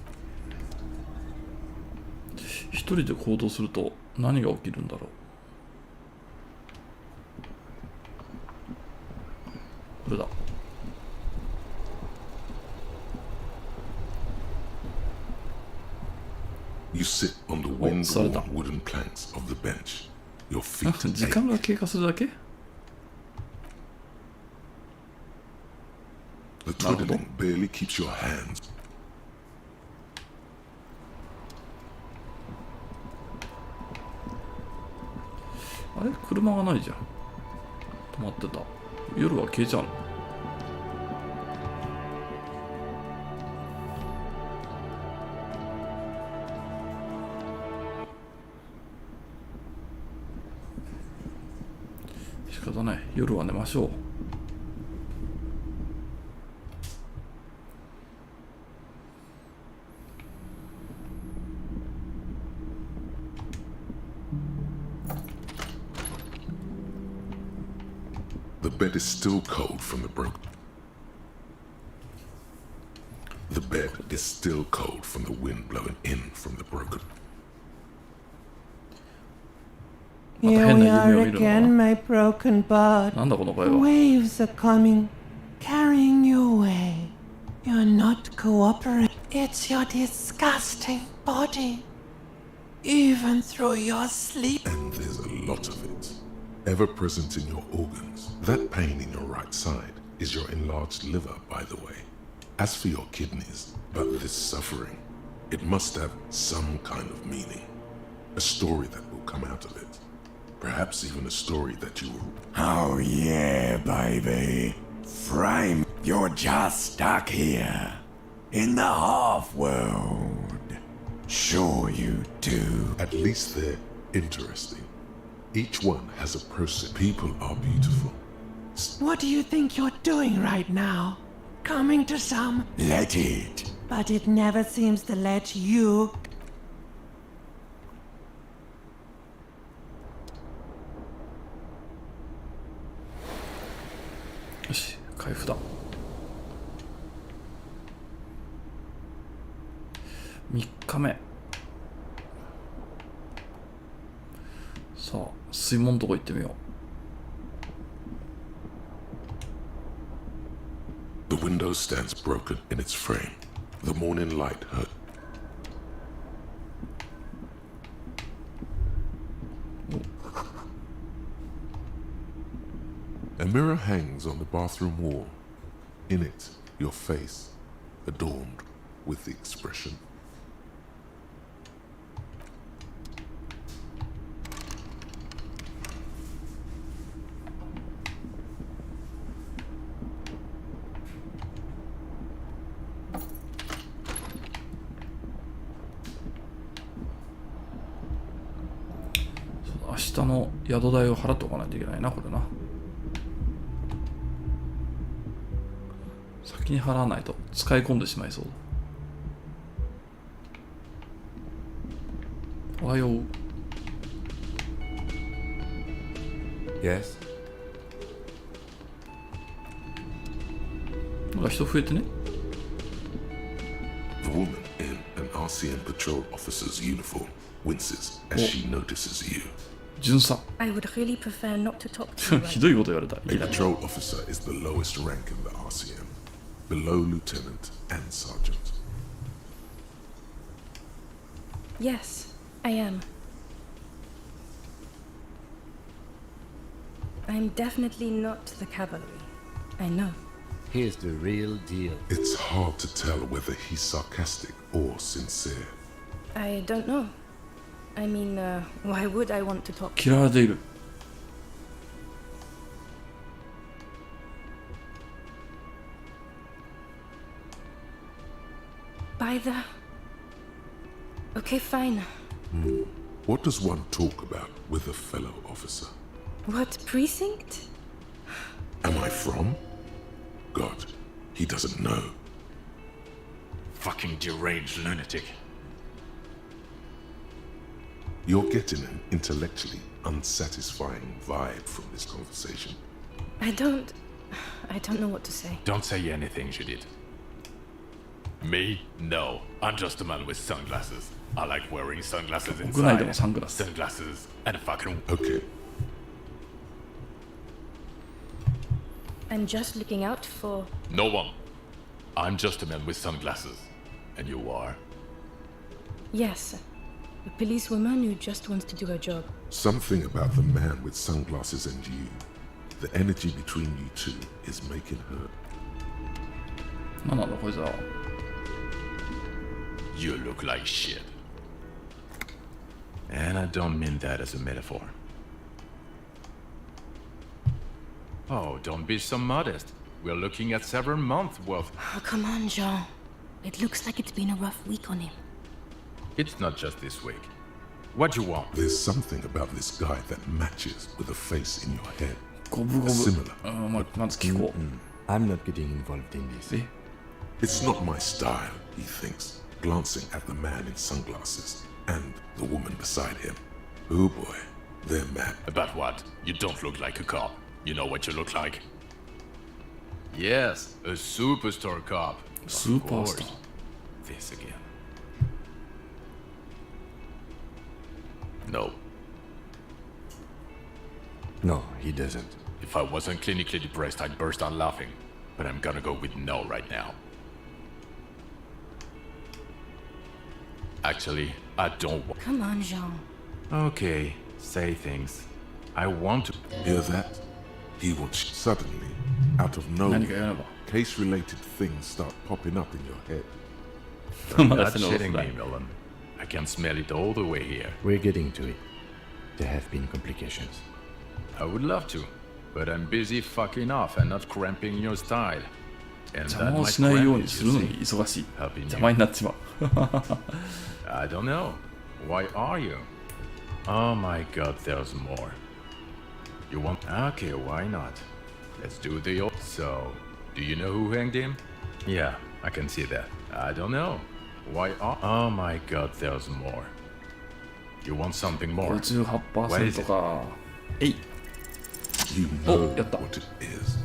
一人で行動すると何が起きるんだろう。これだ。You sit on the wind-worn wooden planks of the bench. Your feet 時間が経過するだけ？ The twiddling barely keeps your hands. あれ車がないじゃん。止まってた。夜は消えちゃうの。仕方ない。夜は寝ましょう。The bed is still cold from the broken. The bed is still cold from the wind blowing in from the broken. Here we are again, my broken bud. Waves are coming, carrying you away. You're not cooperating. It's your disgusting body. Even through your sleep. And there's a lot of it. Ever present in your organs. That pain in your right side is your enlarged liver, by the way. As for your kidneys, but this suffering, it must have some kind of meaning. A story that will come out of it. Perhaps even a story that you will... Oh yeah, baby. Frame, you're just stuck here. In the half-world. Sure you do. At least they're interesting. Each one has a process. People are beautiful. What do you think you're doing right now? Coming to some... Let it. But it never seems to let you... よし、開封だ。3日目。さあ、水門のとこ行ってみよう。The window stands broken in its frame. The morning light hurt. A mirror hangs on the bathroom wall. In it, your face, adorned with the expression. So 明日の宿代を払っておかないといけないな、これな。先に払わないと使い込んでしまいそうだ。おはよう。Yes? 人増えてね。 The woman in an RCM patrol officer's uniform winces as she notices you. 巡査 I would really prefer not to talk to you. ひどいこと言われた。 A patrol officer is the lowest rank in the RCM, below lieutenant and sergeant. Yes, I am. I'm definitely not the cavalry. I know. Here's the real deal. It's hard to tell whether he's sarcastic or sincere. I don't know. I mean, why would I want to talk? 嫌われている。 By the... Okay, fine. What does one talk about with a fellow officer? What precinct? Am I from? God, he doesn't know. Fucking deranged lunatic. You're getting an intellectually unsatisfying vibe from this conversation. I don't know what to say. Don't say anything, Judith. Me? No. I'm just a man with sunglasses. I like wearing sunglasses inside. Sunglasses and fucking... Okay. I'm just looking out for... No one. I'm just a man with sunglasses. And you are? Yes. A policewoman who just wants to do her job. Something about the man with sunglasses and you. The energy between you two is making her. You look like shit. And I don't mean that as a metaphor. Oh, don't be so modest. We're looking at several months worth. Oh, come on, Jean. It looks like it's been a rough week on him. It's not just this week. What do you want? There's something about this guy that matches with a face in your head. Similar. I'm not getting involved in this. It's not my style, he thinks, glancing at the man in sunglasses and the woman beside him. Oh boy, they're mad. About what? You don't look like a cop. You know what you look like? Yes, a superstar cop. Superstar. This again. No. No, he doesn't. If I wasn't clinically depressed, I'd burst out laughing. But I'm gonna go with no right now. Actually, I don't want... Come on, Jean. Okay, say things. I want to... Hear that? He wants... Suddenly, out of nowhere, case-related things start popping up in your head. You're not shitting me, Millen. I can smell it all the way here. We're getting to it. There have been complications. I would love to, but I'm busy fucking off and not cramping your style. And that might cramp it, you see. Helping you. I don't know. Why are you? Oh my god, there's more. You want... Okay, why not? Let's do the old... So, do you know who hanged him? Yeah, I can see that. I don't know. Why are... Oh my god, there's more. You want something more? What is it? You know what it is.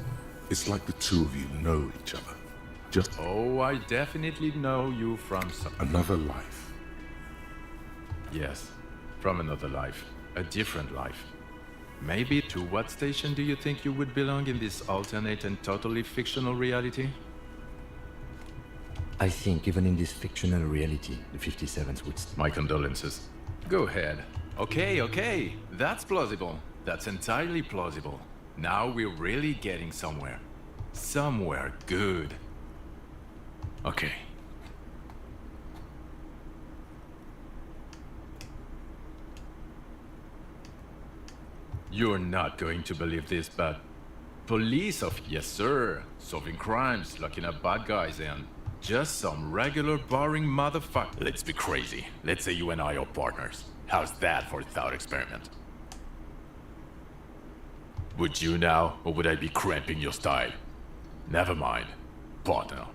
It's like the two of you know each other. Just... Oh, I definitely know you from some... Another life. Yes, from another life. A different life. Maybe to what station do you think you would belong in this alternate and totally fictional reality? I think even in this fictional reality, the 57th would... My condolences. Go ahead. Okay. That's plausible. That's entirely plausible. Now we're really getting somewhere. Somewhere good. Okay. You're not going to believe this, but... Police of... Yes, sir. Solving crimes, locking up bad guys, and... Just some regular boring motherfucker. Let's be crazy. Let's say you and I are partners. How's that for a thought experiment? Would you now, or would I be cramping your style? Never mind. Partner.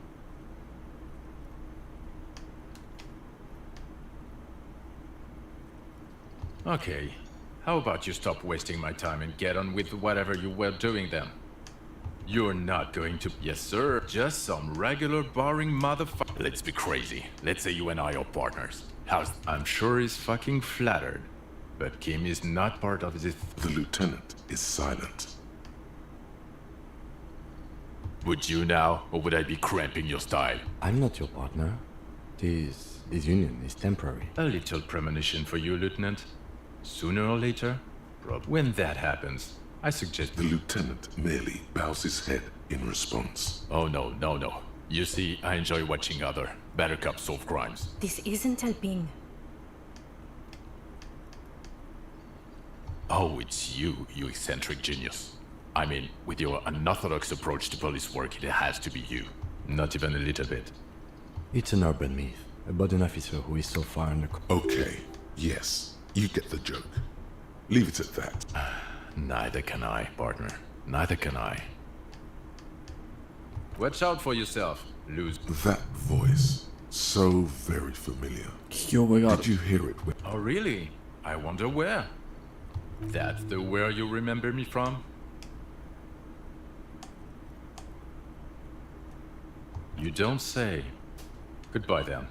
Okay. How about you stop wasting my time and get on with whatever you were doing then? You're not going to... Yes, sir. Just some regular boring motherfucker. Let's be crazy. Let's say you and I are partners. I'm sure he's fucking flattered. But Kim is not part of this... The lieutenant is silent. Would you now, or would I be cramping your style? I'm not your partner. This union is temporary. A little premonition for you, Lieutenant. Sooner or later, when that happens, I suggest... The lieutenant merely bows his head in response. Oh, no. You see, I enjoy watching other better cops solve crimes. This isn't helping. Oh, it's you eccentric genius. I mean, with your unorthodox approach to police work, it has to be you. Not even a little bit. It's an urban myth about an officer who is so far in the... Okay, yes, you get the joke. Leave it at that. Neither can I, partner. Neither can I. Watch out for yourself, lose. That voice, so very familiar. Did you hear it? Oh, really? I wonder where. That's the where you remember me from? You don't say. Goodbye, then.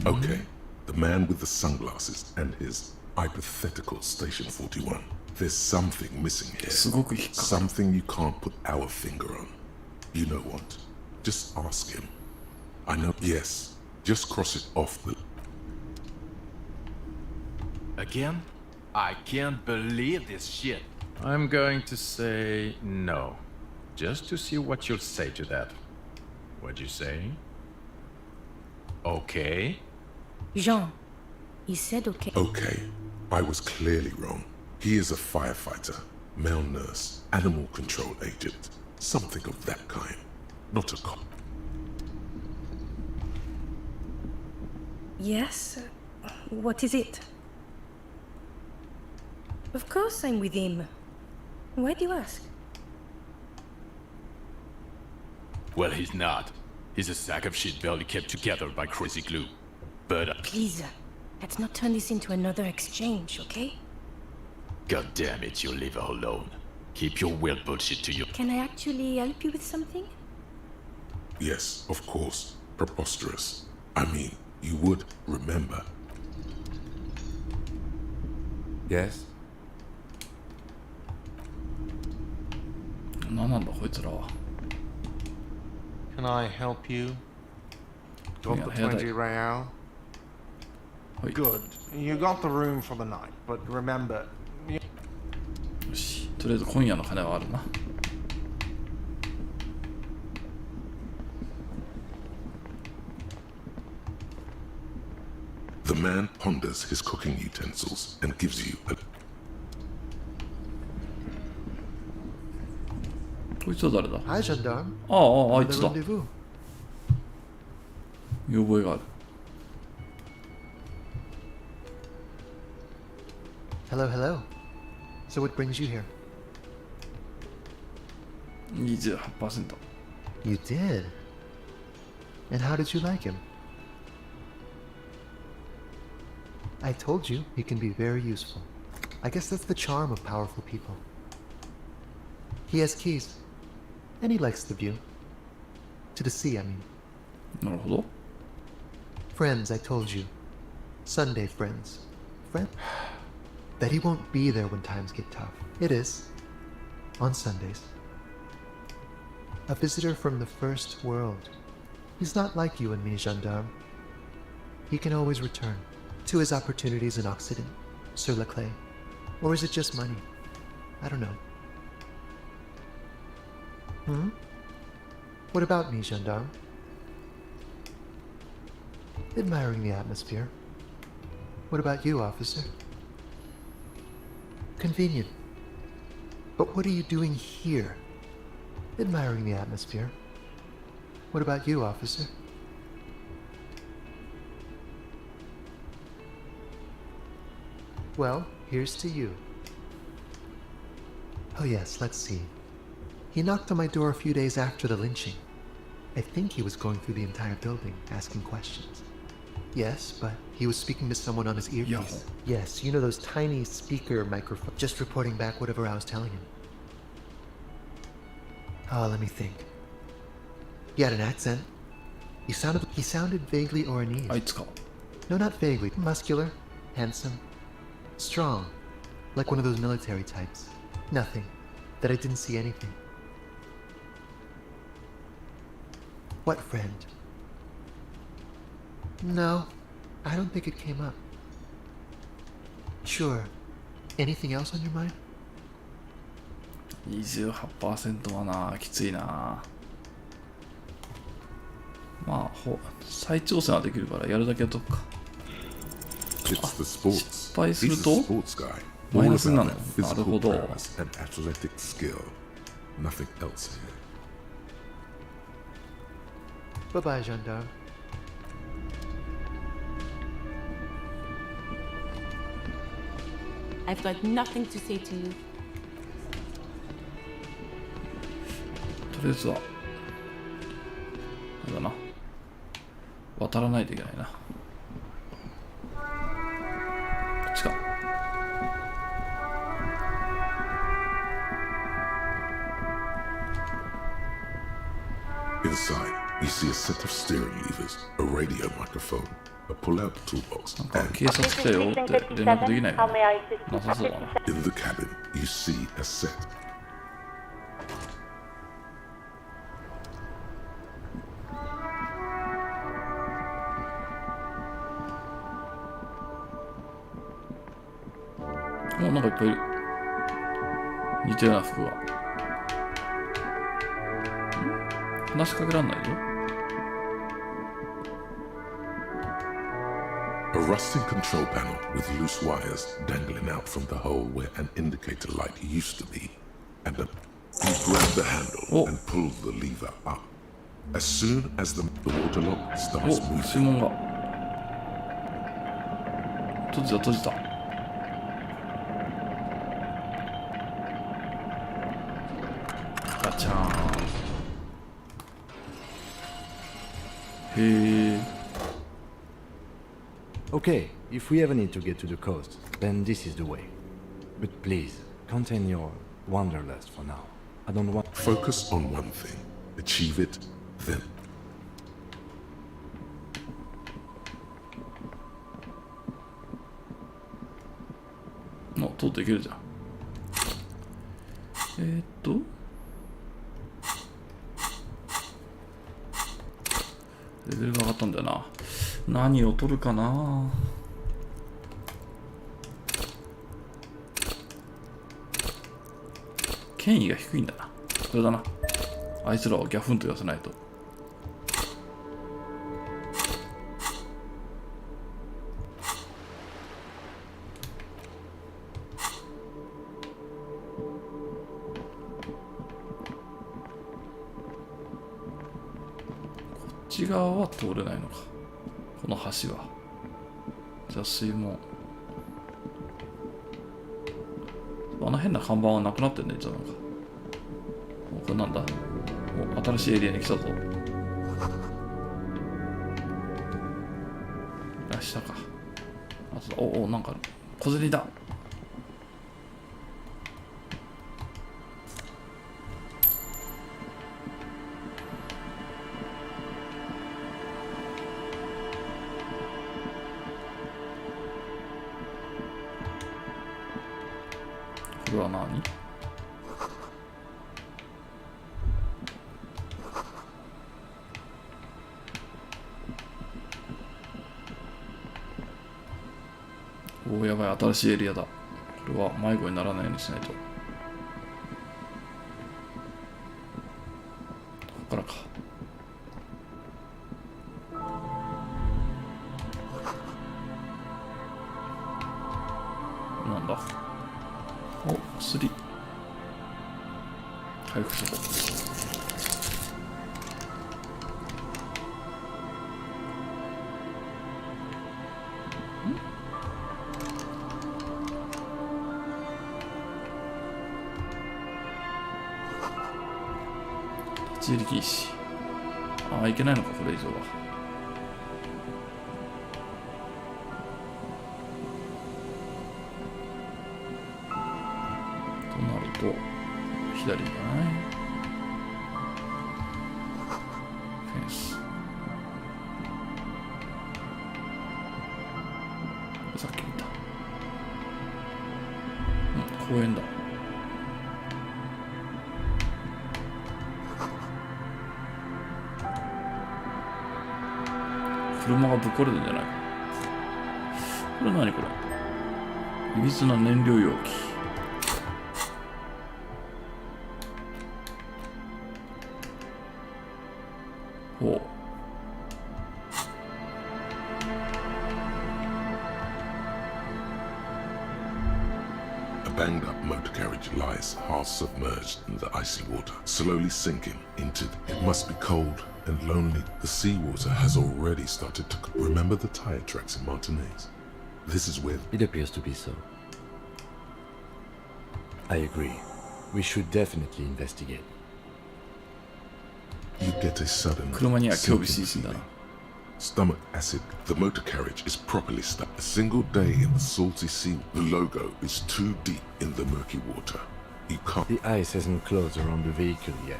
Okay, the man with the sunglasses and his hypothetical Station 41. There's something missing here. Something you can't put our finger on. You know what? Just ask him. I know. Yes, just cross it off the... Again? I can't believe this shit. I'm going to say no. Just to see what you'll say to that. What'd you say? Okay? Jean, he said okay. Okay, I was clearly wrong. He is a firefighter, male nurse, animal control agent, something of that kind. Not a cop. Yes? What is it? Of course I'm with him. Why do you ask? Well, he's not. He's a sack of shit barely kept together by crazy glue. But... Please, let's not turn this into another exchange, okay? God damn it, you leave her alone. Keep your weird bullshit to you. Can I actually help you with something? Yes, of course. Preposterous. I mean, you would remember. Yes? 何なんだこいつらは。 Can I help you? Got the 20 real? Good. You got the room for the night, but remember... よし、とりあえず今夜の金はあるな。The man ponders his cooking utensils and gives you a... こいつは誰だ？ Hi, gendarme. ああ、あいつだ。 Rendezvous. 見覚えがある。 Hello, hello. So what brings you here? 28%。 You did? And how did you like him? I told you he can be very useful. I guess that's the charm of powerful people. He has keys. And he likes the view. To the sea, I mean. なるほど。 Friends, I told you. Sunday friends. Friend? That he won't be there when times get tough. It is. On Sundays. A visitor from the first world. He's not like you and me, gendarme. He can always return to his opportunities in Occident, sur la clé. Or is it just money? I don't know. What about me, gendarme? Admiring the atmosphere. What about you, officer? Convenient. But what are you doing here? Admiring the atmosphere. What about you, officer? Well, here's to you. Oh yes, let's see. He knocked on my door a few days after the lynching. I think he was going through the entire building, asking questions. Yes, but he was speaking to someone on his earpiece. Yes, you know those tiny speaker microphones, just reporting back whatever I was telling him. Let me think. He had an accent. He sounded vaguely Oranese. あいつか。 No, not vaguely. Muscular, handsome, strong, like one of those military types. Nothing. That I didn't see anything. What friend? No, I don't think it came up. Sure. Anything else on your mind? 28% はな、きついな。まあ、再挑戦はできるからやるだけやっとくか。失敗するとマイナスになるの。なるほど。Bye-bye, gendarme. I've got nothing to say to you. とりあえずは、あれだな。渡らないといけないな。こっちか。Inside, you see a set of steering levers, a radio microphone, a pull-out toolbox, and 警察来たよって連絡できないかな。なさそうだな。in the cabin, you see a set. なんかいっぱいいる。似たような服が。話しかけらんないぞ。A rusting control panel with loose wires dangling out from the hole where an indicator light used to be. And you grab the handle and pull the lever up. As soon as the water lock starts moving. 指紋が。閉じた閉じた。ガチャーン。へえ。Okay, if we ever need to get to the coast, then this is the way. But please, contain your wanderlust for now. I don't want... Focus on one thing. Achieve it, then. 通っていけるじゃん。レベルが上がったんだよな。何を取るかな。権威が低いんだな。これだな。あいつらをギャフンと言わせないと。こっち側は通れないのか。この橋は。じゃあ水門。あの変な看板はなくなってんね。じゃあなんか。これなんだ。お、新しいエリアに来たぞ。あ、下か。あとお、なんか小銭だ。これは何？おお、やばい、新しいエリアだ。これは迷子にならないようにしないと。ここからか。なんだ。お、薬。回復しよう。立ち入り禁止。ああ、いけないのか、これ以上は。となると、左じゃない。公園だ。車がぶっ壊れるんじゃないか。これ何これ。いびつな燃料容器。ほう。Banged up motor carriage lies half submerged in the icy water, slowly sinking into it must be cold and lonely. The seawater has already started to remember the tire tracks in Martinez. This is where it appears to be so. I agree. We should definitely investigate. You get a sudden stomach acid. The motor carriage is properly stuck. A single day in the salty sea. The logo is too deep in the murky water. You can't. The ice hasn't closed around the vehicle yet.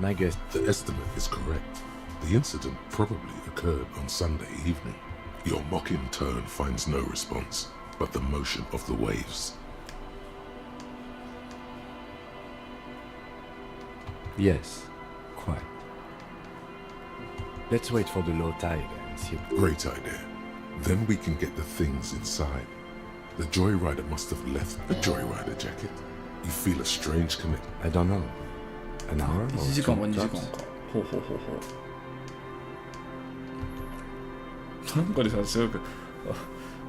My guess. The estimate is correct. The incident probably occurred on Sunday evening. Your mocking tone finds no response, but the motion of the waves. Yes, quite. Let's wait for the low tide and see. Great idea. Then we can get the things inside. The joyrider must have left a joyrider jacket. You feel a strange connection. I don't know. An hour or 1時間か2時間か。ほう。なんかでさ、すごく、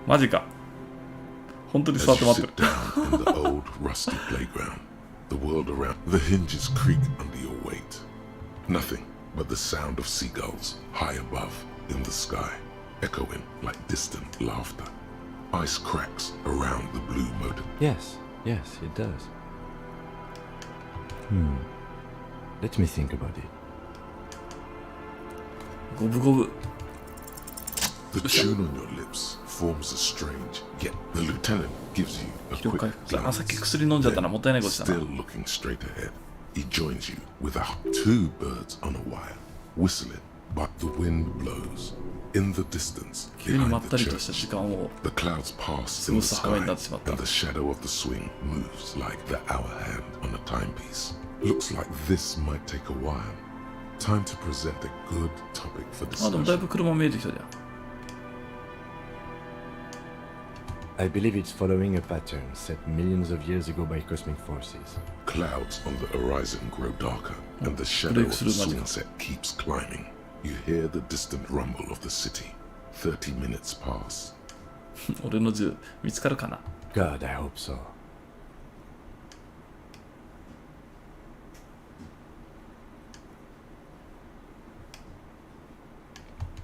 マジか。本当に座って待ってる。In the old rusty playground, the world around, the hinges creak under your weight. Nothing but the sound of seagulls high above in the sky, echoing like distant laughter. Ice cracks around the blue motor. Yes, it does. Let me think about it. ゴブゴブ。The tune on your lips forms a strange, yet the lieutenant gives you a quick glance. さっき薬飲んじゃったらもったいないことしたな。 Still looking straight ahead, he joins you with two birds on a wire, whistling, but the wind blows. In the distance, behind the church, the clouds pass in the sky, and the shadow of the swing moves like the hour hand on a timepiece. Looks like this might take a while. Time to present a good topic for discussion. だいぶ車見えてきたじゃん。I believe it's following a pattern set millions of years ago by cosmic forces. Clouds on the horizon grow darker, and the shadow of the swing set keeps climbing. You hear the distant rumble of the city. 30 minutes pass. 俺の銃見つかるかな? God, I hope so.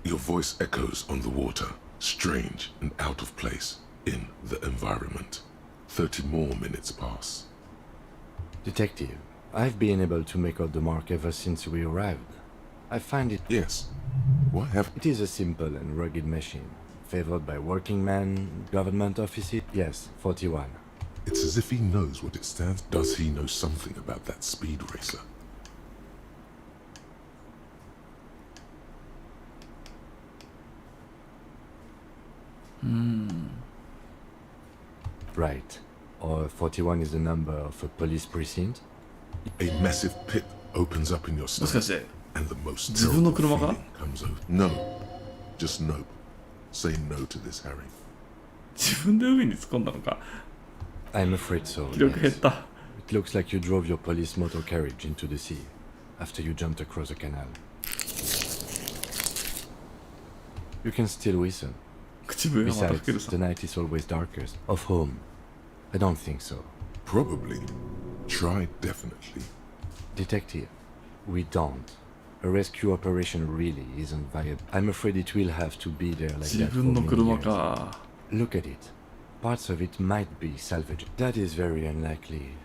Your voice echoes on the water, strange and out of place in the environment. 30 more minutes pass. Detective, I've been able to make out the mark ever since we arrived. I find it... Yes. What have... It is a simple and rugged machine, favored by working men, government offices. Yes, 41. It's as if he knows what it stands. Does he know something about that speed racer? Right. Or 41 is the number of a police precinct. A massive pit opens up in your stomach, and the most 自分の車か? comes over. No. Just no. Say no to this, Harry. 自分で海に突っ込んだのか? I'm afraid so. 気力減った。 It looks like you drove your police motor carriage into the sea after you jumped across the canal. You can still whistle. Besides, the night is always darkest. Of whom? I don't think so. Probably. Try definitely. Detective, we don't. A rescue operation really isn't viable. I'm afraid it will have to be there like that for many years. Look at it. Parts of it might be salvaged. That is very unlikely.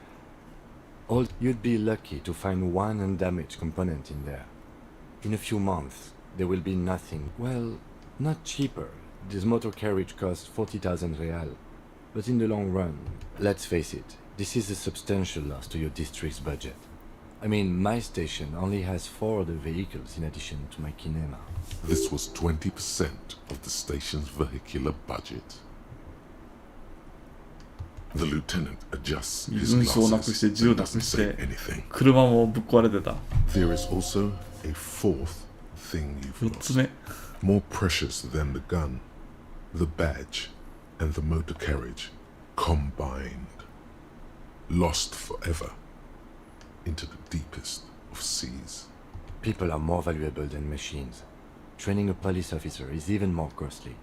You'd be lucky to find one undamaged component in there. In a few months, there will be nothing. Well, not cheaper. This motor carriage costs 40,000 real. But in the long run, let's face it, this is a substantial loss to your district's budget. I mean, my station only has 4 other vehicles in addition to my kinema. This was 20% of the station's vehicular budget. The lieutenant adjusts 身 his 分証をなくして glasses 銃を and なく doesn't し say て anything. 車もぶっ壊れてた。 There is also a fourth thing you've 4つ目。 more precious than the gun, the badge, and the motor carriage combined, lost forever into the deepest of seas. People are more valuable than machines. Training a police officer is even more costly.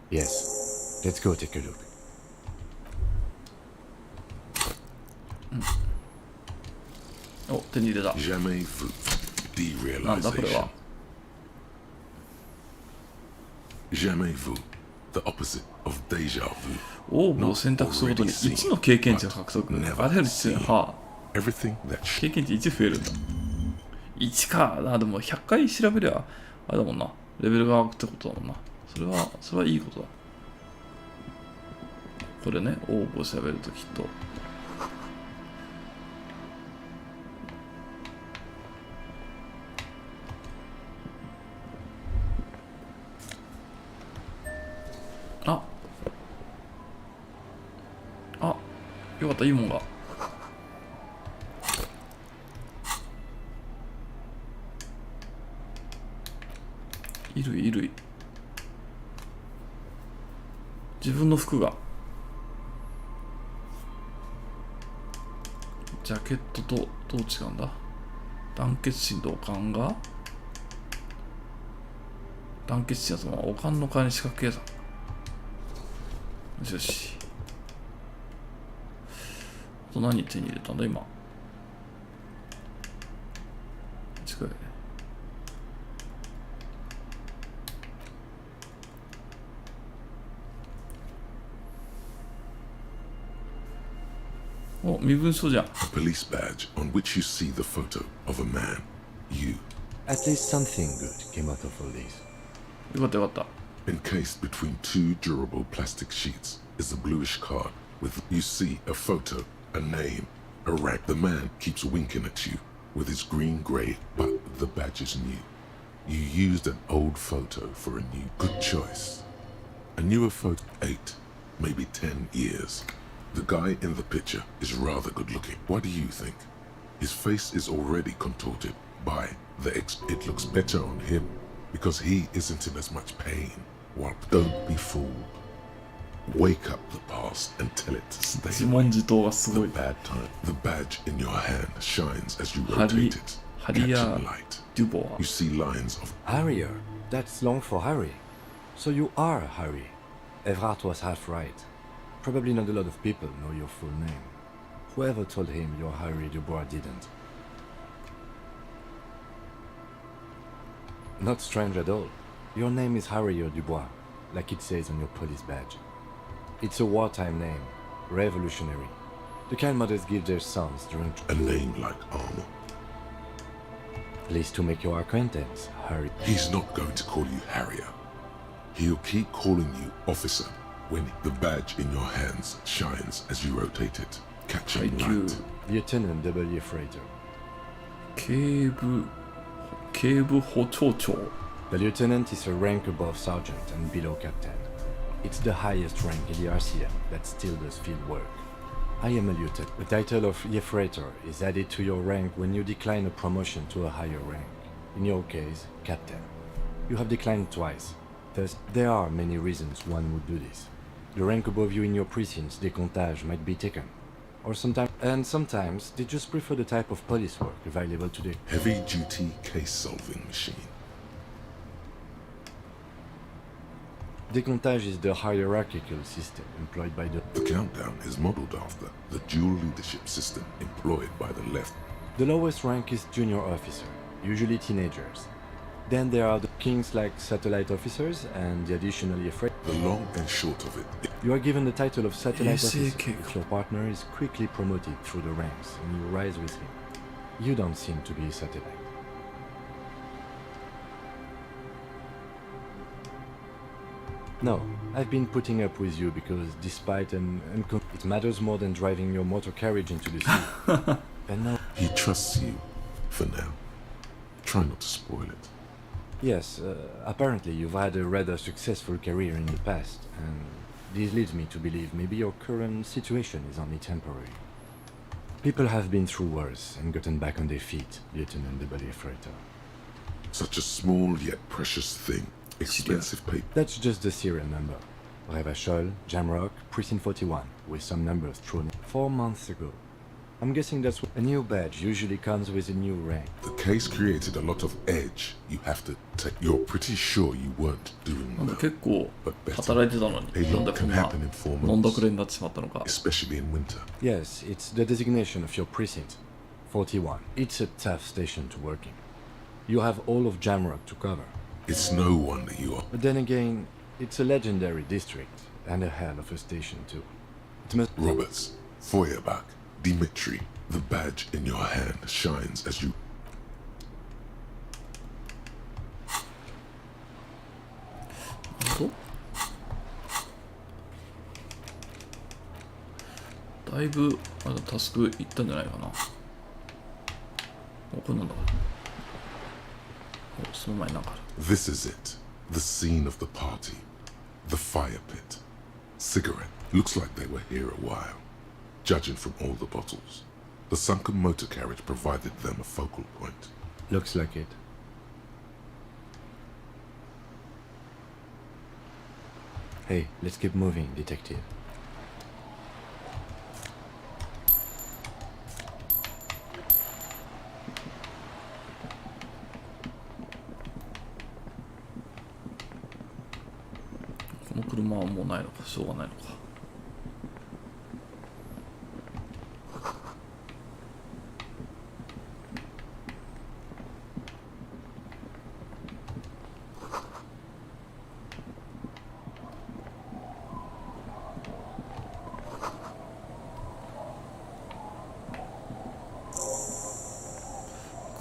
Yes, let's go take a look. お、手に入れた。 Jamais vu なんだこれ derealization. は。 Jamais vu, the opposite of déjà vu. オーブを選択するごとに1の経験値を獲得。あれよりはあ、経験値1増えるんだ。1か。あ、でも100回調べりゃ、あれだもんな。レベルが上がるってことだもんな。それはいいことだ。これね、オーブを調べるときっと。あ、よかった、いいもんが。衣類。自分の服が。ジャケットとどう違うんだ？団結心とおかんが？団結心はそのおかんの代わりに四角計算。よし。あと何手に入れたんだ今。違うよね。お、身分証じゃん。A police badge on which you see the photo of a man. You. At least something good came out of all this. よかったよかった。 Encased between two durable plastic sheets is a bluish card with, you see, a photo, a name, a rank. The man keeps winking at you with his green-grey, but the badge is new. You used an old photo for a new. Good choice. A newer photo, 8, maybe 10 years. The guy in the picture is rather good-looking. What do you think? His face is already contorted by the it looks better on him because he isn't in as much pain. Well, don't be fooled. Wake up the past and tell it to stay. The bad time. The badge in your hand shines as you rotate it, catching light. You see lines of Harrier. That's long for Harry. So you are Harry. Evrard was half right. Probably not a lot of people know your full name. Whoever told him you're Harry Dubois didn't. Not strange at all. Your name is Harry Dubois, like it says on your police badge. It's a wartime name, revolutionary. The kind mothers give their sons during... A name like armor. Pleased to make your acquaintance, Harry. He's not going to call you Harrier. He'll keep calling you officer when the badge in your hands shines as you rotate it, catching light. Lieutenant W. Frater. 警部補長長 The lieutenant is a rank above sergeant and below captain. It's the highest rank in the RCM that still does field work. I am a lieutenant. The title of Yefrator is added to your rank when you decline a promotion to a higher rank. In your case, captain. You have declined twice. Thus, there are many reasons one would do this. The rank above you in your precinct's décomptage might be taken. Or sometimes they just prefer the type of police work available today. Heavy-duty case-solving machine. Décomptage is the hierarchical system employed by the... The countdown is modeled after the dual leadership system employed by the left. The lowest rank is junior officer, usually teenagers. Then there are the kings like satellite officers and the additionally afraid. The long and short of it. You are given the title of satellite officer if your partner is quickly promoted through the ranks and you rise with him. You don't seem to be a satellite. No, I've been putting up with you because despite it matters more than driving your motor carriage into the sea. And now he trusts you for now. Try not to spoil it. Yes, apparently you've had a rather successful career in the past, and this leads me to believe maybe your current situation is only temporary. People have been through worse and gotten back on their feet, Lieutenant W. Freighter. Such a small yet precious thing. Expensive paper. That's just the serial number. Revachol, Jamrock, Precinct 41, with some numbers thrown in 4 months ago. I'm guessing that's what a new badge usually comes with a new rank. The case created a lot of edge. You have to take. You're pretty sure you weren't doing well. 結構働いてたのに、なんでこんな飲んだくれになってしまったのか。 Especially in winter. Yes, it's the designation of your precinct, 41. It's a tough station to work in. You have all of Jamrock to cover. It's no wonder you are. But then again, it's a legendary district and a hell of a station too. It must. Roberts, Feuerbach, Dimitri, the badge in your hand shines as you. だいぶまだタスクいったんじゃないかな。これなんだ。その前になんかある。 This is it. The scene of the party. The fire pit. Cigarette. Looks like they were here a while. Judging from all the bottles. The sunken motor carriage provided them a focal point. Looks like it. Hey, let's keep moving, detective. This car is no more. It's no use.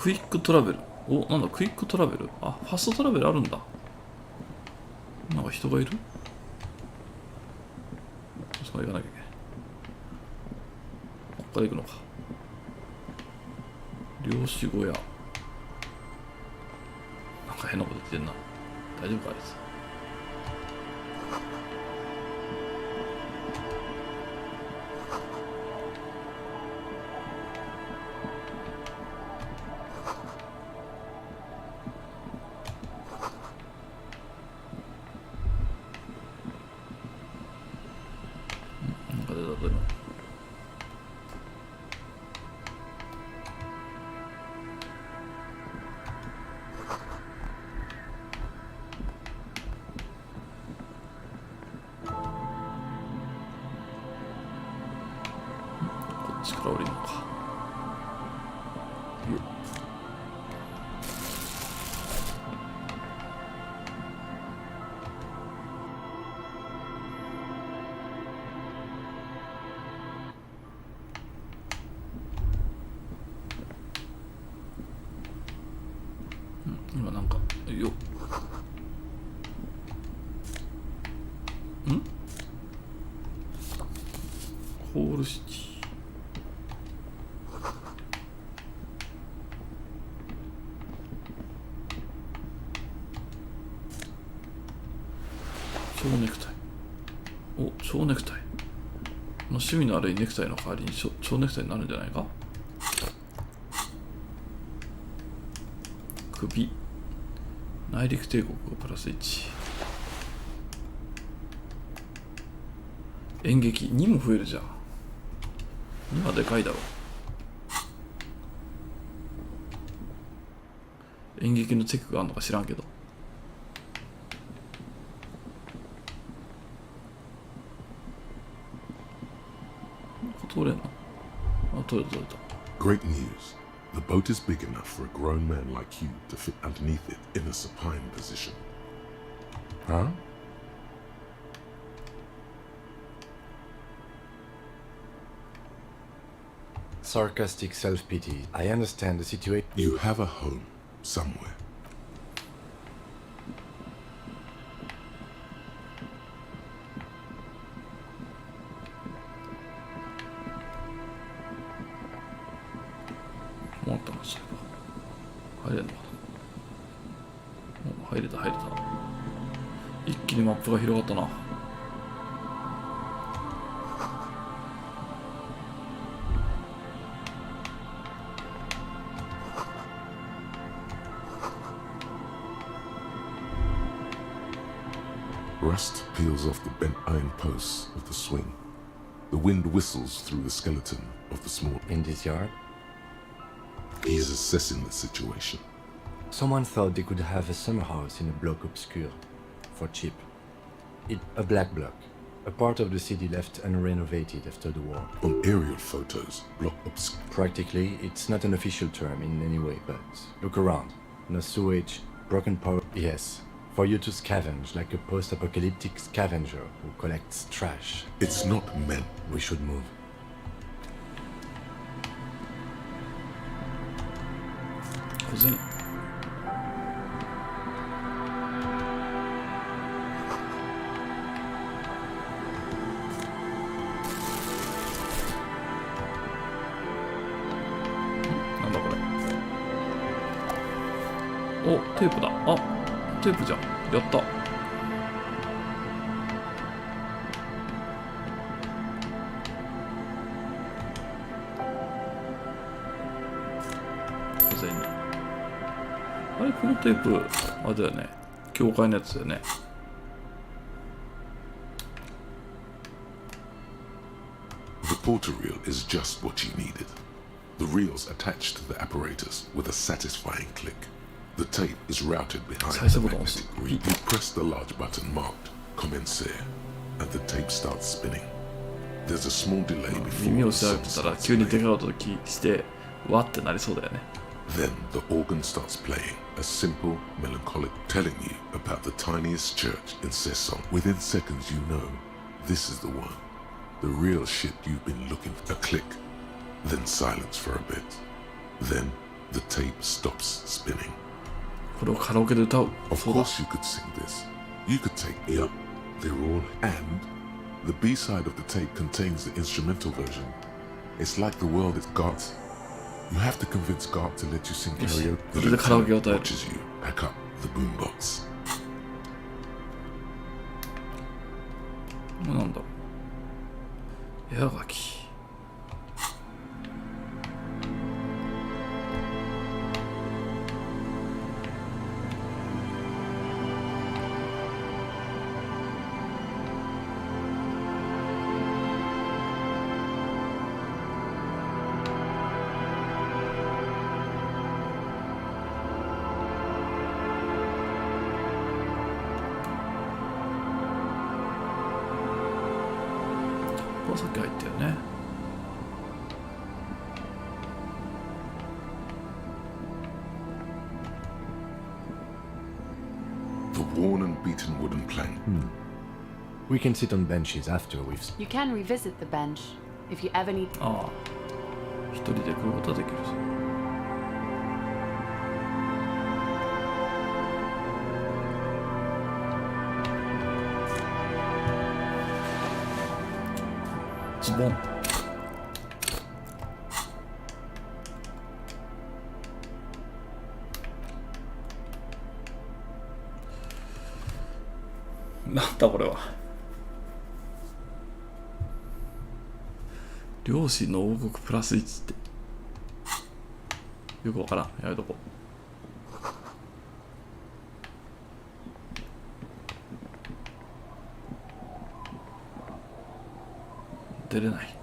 クイックトラベル。お、なんだ、クイックトラベル。あ、ファストトラベルあるんだ。なんか人がいる？そこ行かなきゃいけない。ここから行くのか。漁師小屋。なんか変なこと言ってんな。大丈夫かあいつ。から降りるのか。今なんかよっホールシティ蝶ネクタイ。お、蝶ネクタイ。趣味のあるネクタイの代わりに蝶ネクタイになるんじゃないか。首。内陸帝国がプラス1。演劇2も増えるじゃん。2はでかいだろ。演劇のチェックがあるのか知らんけど。通れんの？あ、通れた通れた。Great news. The boat is big enough for a grown man like you to fit underneath it in a supine position. Huh? Sarcastic self-pity. I understand the situation. You have a home somewhere. What the fuck? I didn't know. 入れた。一気にマップが広がったな。Rust peels off the bent iron posts of the swing. The wind whistles through the skeleton of the small... In this yard? He's assessing the situation. Someone thought they could have a summer house in a block obscure. For cheap. A black block. A part of the city left unrenovated after the war. On aerial photos, block obscure... Practically, it's not an official term in any way, but look around. No sewage, broken power... Yes. For you to scavenge like a post-apocalyptic scavenger who collects trash. It's not meant. We should move. Oh, テープだ。あ、テープじゃん。やった。小銭。あれ、このテープ、あれだよね。教会のやつだよね。The porter reel is just what you needed. The reels attached to the apparatus with a satisfying click. The tape is routed behind the magnetic reel. You press the large button marked Commencer, and the tape starts spinning. There's a small delay before 耳を調べてたら急にでかい音がしてわってなりそうだよね。Then the organ starts playing, a simple, melancholic, telling you about the tiniest church in Cesson. Within seconds you know, this is the one. The real shit you've been looking for. A click, then silence for a bit. Then the tape stops spinning. これをカラオケで歌う。Of course you could sing this. You could take me up. They're all... And the B-side of the tape contains the instrumental version. It's like the world is God's. You have to convince God to let you sing karaoke. The lieutenant watches you pack up the boombox. なんだろう。絵はがき。さっき入ったよね。The worn and beaten wooden plank. We can sit on benches after we've... You can revisit the bench if you ever need... ああ、一人で来ることはできる。ズボン。なんだこれは。両親の王国プラス1ってよくわからん。やめとこう。出れない。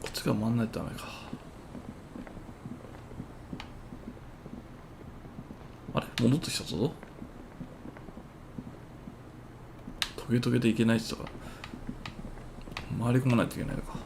こっちが回んないとダメか。あれ戻ってきたぞ。トゲトゲでいけない人が回り込まないといけないのか。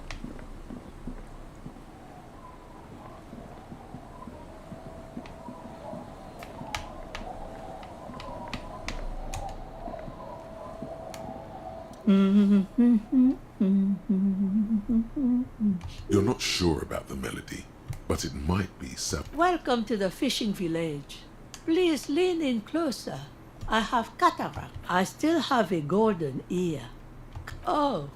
You're not sure about the melody, but it might be sub. Welcome to the fishing village. Please lean in closer. I have cataract. I still have a golden ear. Oh,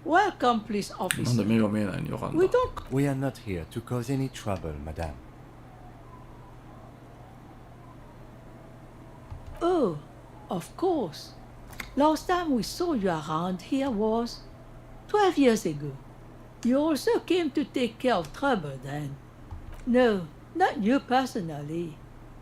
Welcome, please, なんで officer. 目が見えないにわかんない。 We are not here to cause any trouble, madame. Oh, of course. Last time we saw you around here was 12 years ago. You also came to take care of trouble then. No, not you personally.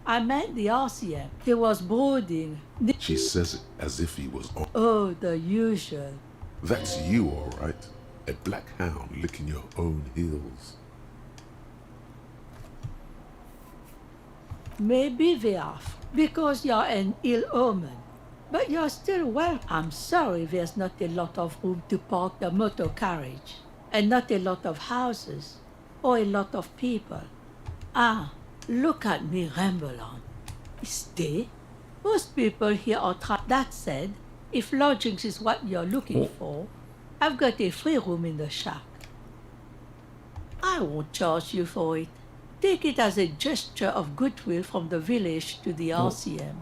I meant the RCM. He was brooding. She says it as if he was on. Oh, the usual. That's you, all right. A black hound licking your own heels. Maybe they are, because you're an ill omen. But you're still well. I'm sorry there's not a lot of room to park the motor carriage. And not a lot of houses. Or a lot of people. Ah, look at me ramble on. Stay. Most people here are That said, if lodgings is what you're looking for, I've got a free room in the shack. I won't charge you for it. Take it as a gesture of goodwill from the village to the RCM.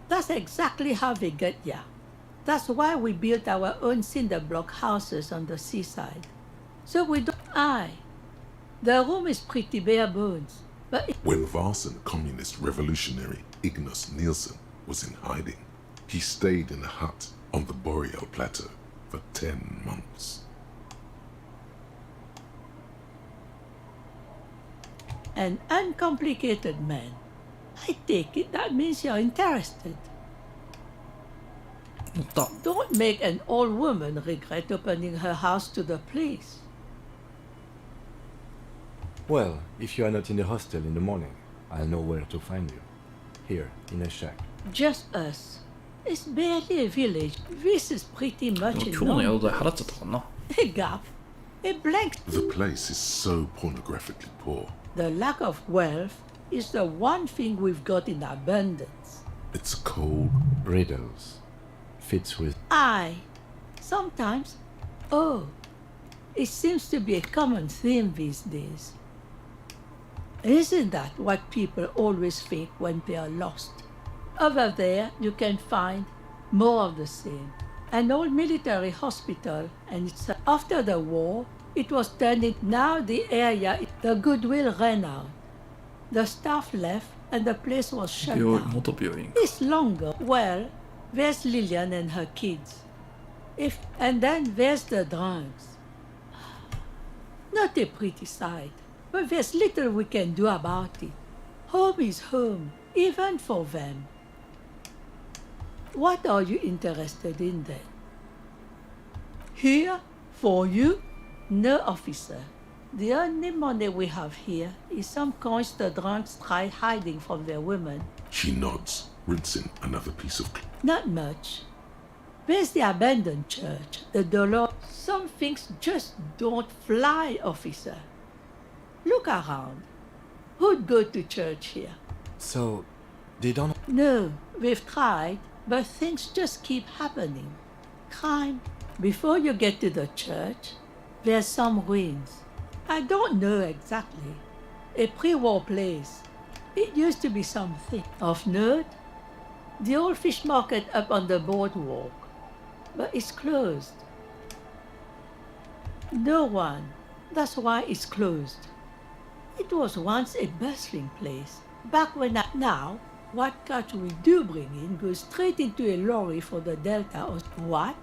That's exactly how they get ya. That's why we built our own cinder block houses on the seaside. So we don't... Aye. The room is pretty bare bones, but... When Varson communist revolutionary Ignace Nielsen was in hiding, he stayed in a hut on the Boreal Plateau for 10 months. An uncomplicated man. I take it that means you're interested. Don't make an old woman regret opening her house to the police. Well, if you are not in the hostel in the morning, I'll know where to find you. Here, in a shack. Just us. It's barely a village. This is pretty much a gap. A blank. The place is so pornographically poor. The lack of wealth is the one thing we've got in abundance. It's cold. Riddles. Fits with... Aye. Sometimes. Oh. It seems to be a common theme these days. Isn't that what people always think when they are lost? Over there, you can find more of the same. An old military hospital, and it's after the war, it was turned in. Now the area, the goodwill ran out. The staff left, and the place was shut down. It's longer. Well, there's Lillian and her kids. And then there's the drugs. Not a pretty sight, but there's little we can do about it. Home is home, even for them. What are you interested in then? Here? For you? No, officer. The only money we have here is some coins the drunks tried hiding from their women. She nods, rinsing another piece of... Not much. There's the abandoned church, the dollar. Some things just don't fly, officer. Look around. Who'd go to church here? So, they don't... No, we've tried, but things just keep happening. Crime. Before you get to the church, there's some ruins. I don't know exactly. A pre-war place. It used to be something of note. The old fish market up on the boardwalk. But it's closed. No one. That's why it's closed. It was once a bustling place. Back when now, what catch we do bring in goes straight into a lorry for the Delta or what?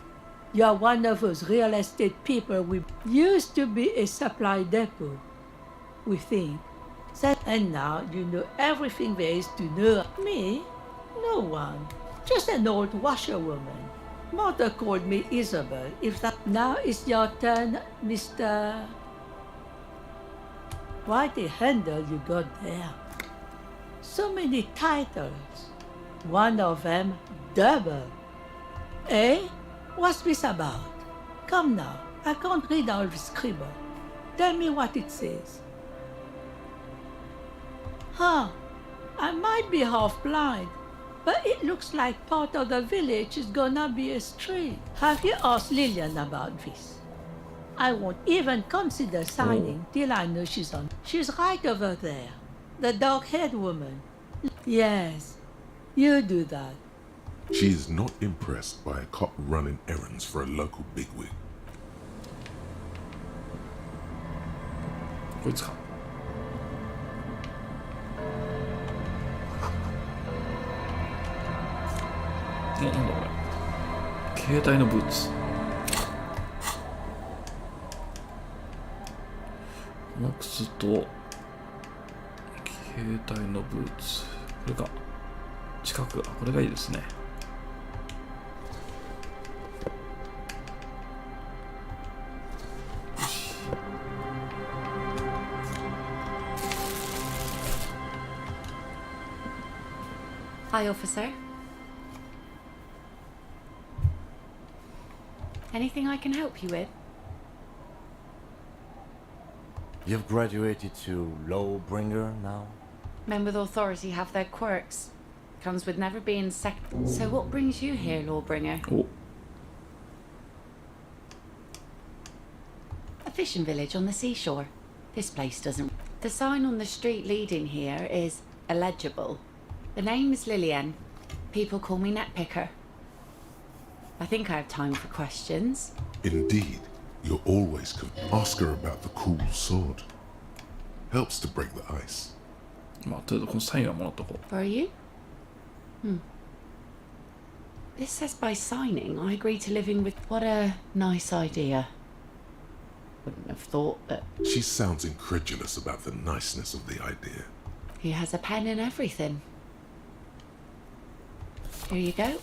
You're one of those real estate people we used to be a supply depot. We think. And now you know everything there is to know. Me? No one. Just an old washerwoman. Mother called me Isabel. If that now is your turn, Mr. Quite a handle you got there. So many titles. One of them double. Eh? What's this about? Come now, I can't read all this scribble. Tell me what it says. Huh, I might be half blind, but it looks like part of the village is gonna be a street. Have you asked Lillian about this? I won't even consider signing till I know she's on. She's right over there, the dark-haired woman. Yes, you do that. She is not impressed by a cop running errands for a local bigwig. こいつか。なんだこれ。携帯のブーツ。この靴と携帯のブーツ。これか。近く。これがいいですね。Hi, officer. Anything I can help you with? You've graduated to Lawbringer now? Men with authority have their quirks. Comes with never being So what brings you here, Lawbringer? Oh. A fishing village on the seashore. This place doesn't... The sign on the street leading here is illegible. The name is Lillian. People call me Netpicker. I think I have time for questions. Indeed, you're always ask her about the cool sword. Helps to break the ice. まあ、とりあえずこのサインはもらっとこう。 Are you? This says by signing, I agree to living with... What a nice idea. Wouldn't have thought that... She sounds incredulous about the niceness of the idea. He has a pen and everything. Here you go.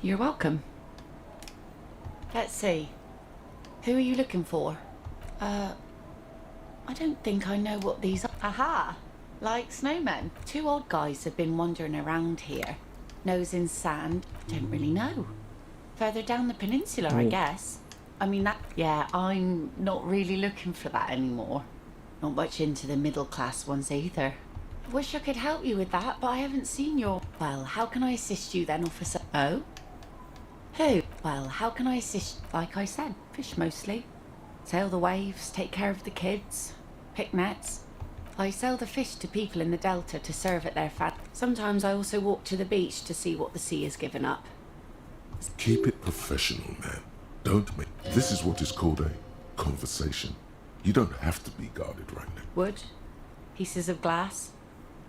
You're welcome. Let's see. Who are you looking for? I don't think I know what these are. Aha! Like snowmen. Two odd guys have been wandering around here. Nose in sand. Don't really know. Further down the peninsula, I guess. I mean, that... Yeah, I'm not really looking for that anymore. Not much into the middle class ones either. I wish I could help you with that, but I haven't seen your... Well, how can I assist you then, officer? Oh? Who? Well, how can I assist... Like I said, fish mostly. Sail the waves, take care of the kids, pick nets. I sell the fish to people in the delta to serve at their fat. Sometimes I also walk to the beach to see what the sea has given up. Keep it professional, man. Don't make... This is what is called a conversation. You don't have to be guarded right now. Wood, pieces of glass.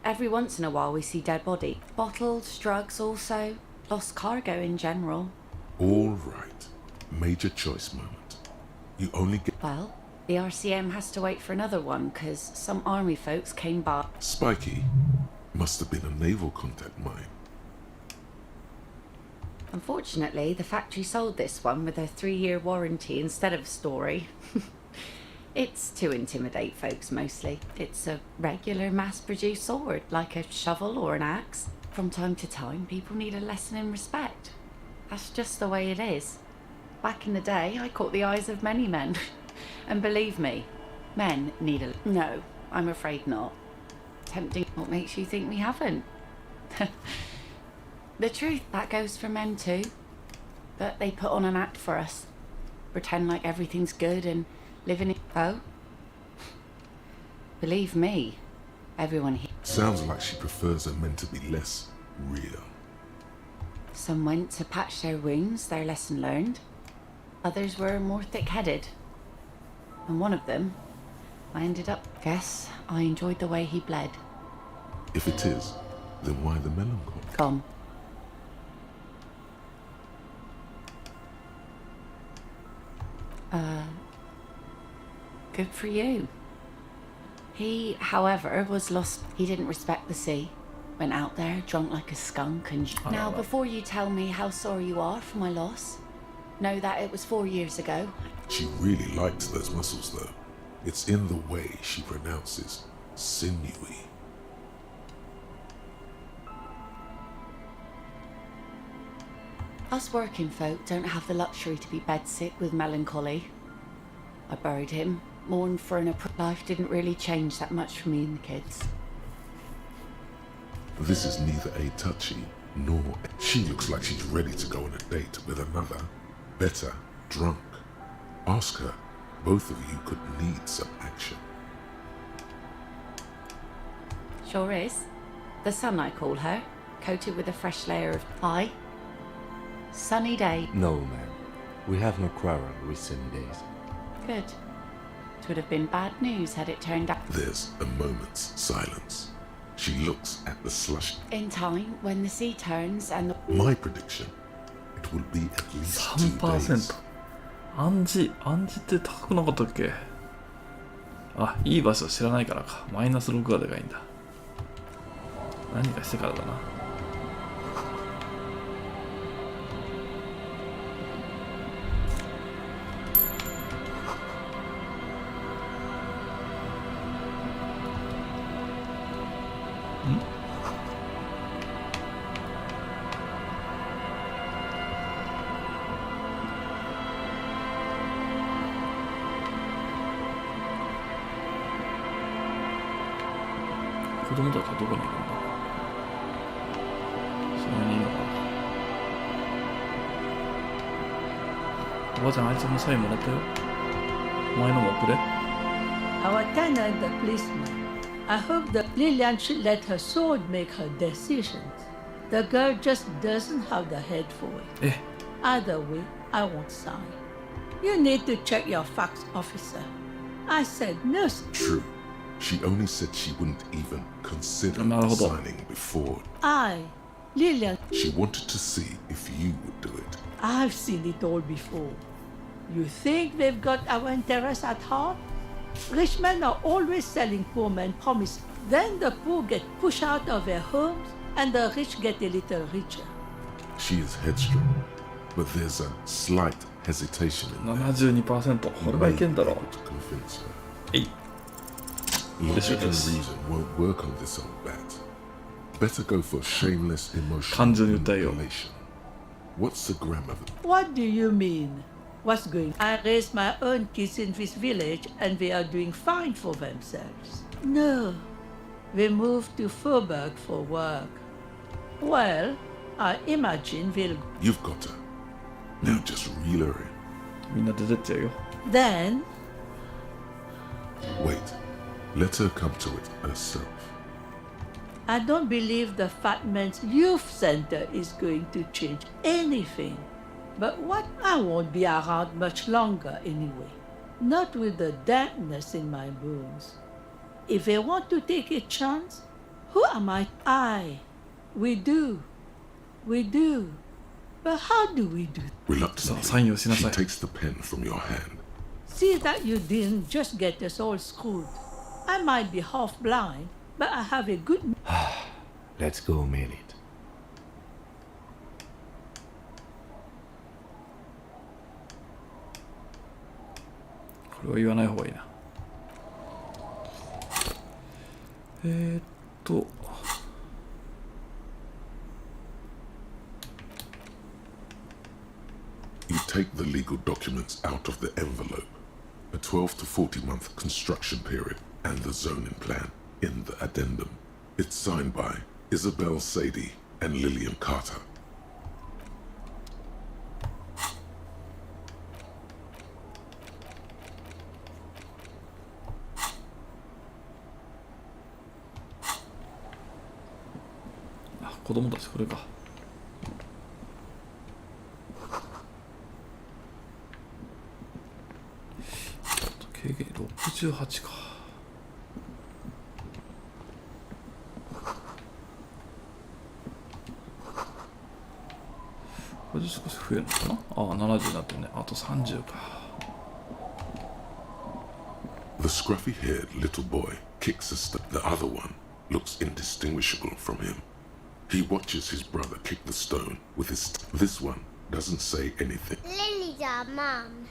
Every once in a while we see dead body. Bottles, drugs also. Lost cargo in general. All right. Major choice moment. You only get... Well, the RCM has to wait for another one, because some army folks came by. Spiky. Must have been a naval contact mine. Unfortunately, the factory sold this one with a 3-year warranty instead of a story. It's to intimidate folks mostly. It's a regular mass-produced sword, like a shovel or an axe. From time to time, people need a lesson in respect. That's just the way it is. Back in the day, I caught the eyes of many men. And believe me, men need a... No, I'm afraid not. Tempting. What makes you think we haven't? The truth, that goes for men too. But they put on an act for us. Pretend like everything's good and living in... Oh? Believe me, everyone here... Sounds like she prefers her men to be less real. Some went to patch their wounds, their lesson learned. Others were more thick-headed. And one of them, I ended up... Guess I enjoyed the way he bled. If it is, then why the melancholy? Come. Good for you. He, however, was lost. He didn't respect the sea. Went out there, drunk like a skunk and... Now, before you tell me how sorry you are for my loss, know that it was 4 years ago. She really likes those muscles, though. It's in the way she pronounces sinewy. Us working folk don't have the luxury to be bedsick with melancholy. I buried him, mourned for an life didn't really change that much for me and the kids. This is neither a touchy nor... She looks like she's ready to go on a date with another, better, drunk. Ask her. Both of you could need some action. Sure is. The sun, I call her, coated with a fresh layer of pie. Sunny day. No, ma'am. We have no quarrel with sunny days. Good. It would have been bad news had it turned out. There's a moment's silence. She looks at the slush. In time, when the sea turns and the... My prediction, it will be at least 2 days. 暗示って高くなかったっけ？あ、いい場所知らないからか。マイナス6がでかいんだ。何かしてからだな。子供たちはどこにいるんだ？そんなにいいのかな。おばあちゃん、あいつのサインもらったよ。お前のもくれ。 Our tenant, the policeman. I hope that Lillian should let her sword make her decisions. The girl just doesn't have the head for it. Either way, I won't sign. You need to check your facts, officer. I said no. True. She only said she wouldn't even consider signing before. Lillian. She wanted to see if you would do it. I've seen it all before. You think they've got our interests at heart? Rich men are always selling poor men promises. Then the poor get pushed out of their homes and the rich get a little richer. She is headstrong, but there's a slight hesitation in there. 72%。これはいけんだろう。えい。Logic and reason won't work on this old bat. Better go for shameless emotional 感情に訴えよう。 What's the grammar? What do you mean? What's going on? I raised my own kids in this village and they are doing fine for themselves. No, they moved to Faubourg for work. Well, I imagine they'll... You've got her. Now just reel her in. みんな出てっちゃうよ。 Then... Wait. Let her come to it herself. I don't believe the Fat Man's Youth Center is going to change anything. But what? I won't be around much longer anyway. Not with the dampness in my bones. If they want to take a chance, who am I? We do. But how do we do? Reluctantly, she takes the pen from your hand. See that you didn't just get us all screwed. I might be half blind, but I have a good... Let's go mail it. これは言わない方がいいな。You take the legal documents out of the envelope. A 12 to 40 month construction period and the zoning plan in the addendum. It's signed by Isabel Sadie and Lillian Carter. Ah, 子供たちこれか。軽減68か。これで少し増えるのかな。ああ、70になってるね。あと30か。The scruffy-haired little boy kicks a step. The other one looks indistinguishable from him. He watches his brother kick the stone with his... This one doesn't say anything. Lily's our mum.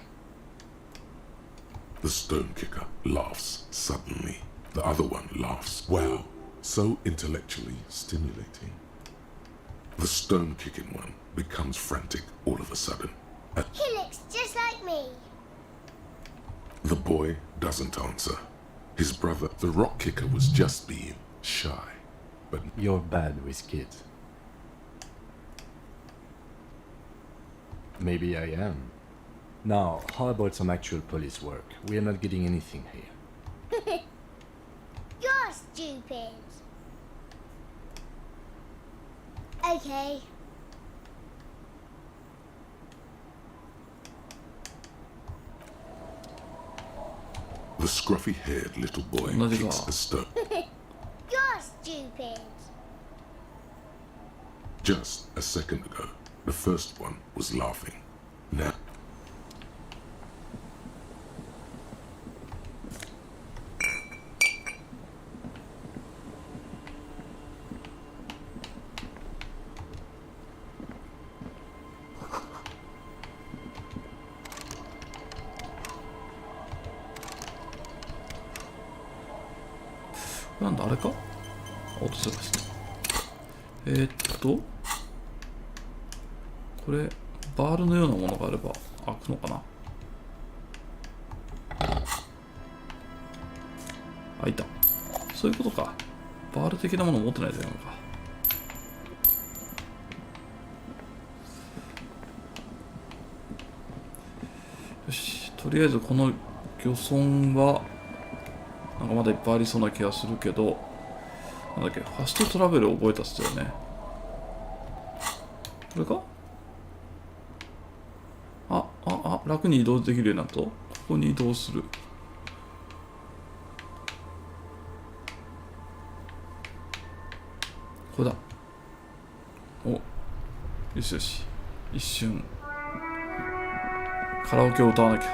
The stone kicker laughs suddenly. The other one laughs. Wow, so intellectually stimulating. The stone-kicking one becomes frantic all of a sudden. He looks just like me. The boy doesn't answer. His brother, the rock kicker, was just being shy. But you're bad with kids. Maybe I am. Now, how about some actual police work? We are not getting anything here. You're stupid. Okay. The scruffy-haired little boy kicks a stone. You're stupid. Just a second ago, the first one was laughing. Now.なんだあれか？落とせました。これバールのようなものがあれば開くのかな？開いた。そういうことか。バール的なもの持ってないといけないのか。よし、とりあえずこの漁村はなんかまだいっぱいありそうな気がするけど、なんだっけ、ファストトラベルを覚えたっすよね。これか？楽に移動できるようになると、ここに移動する。これだ。お、よしよし。一瞬。カラオケを歌わなきゃ。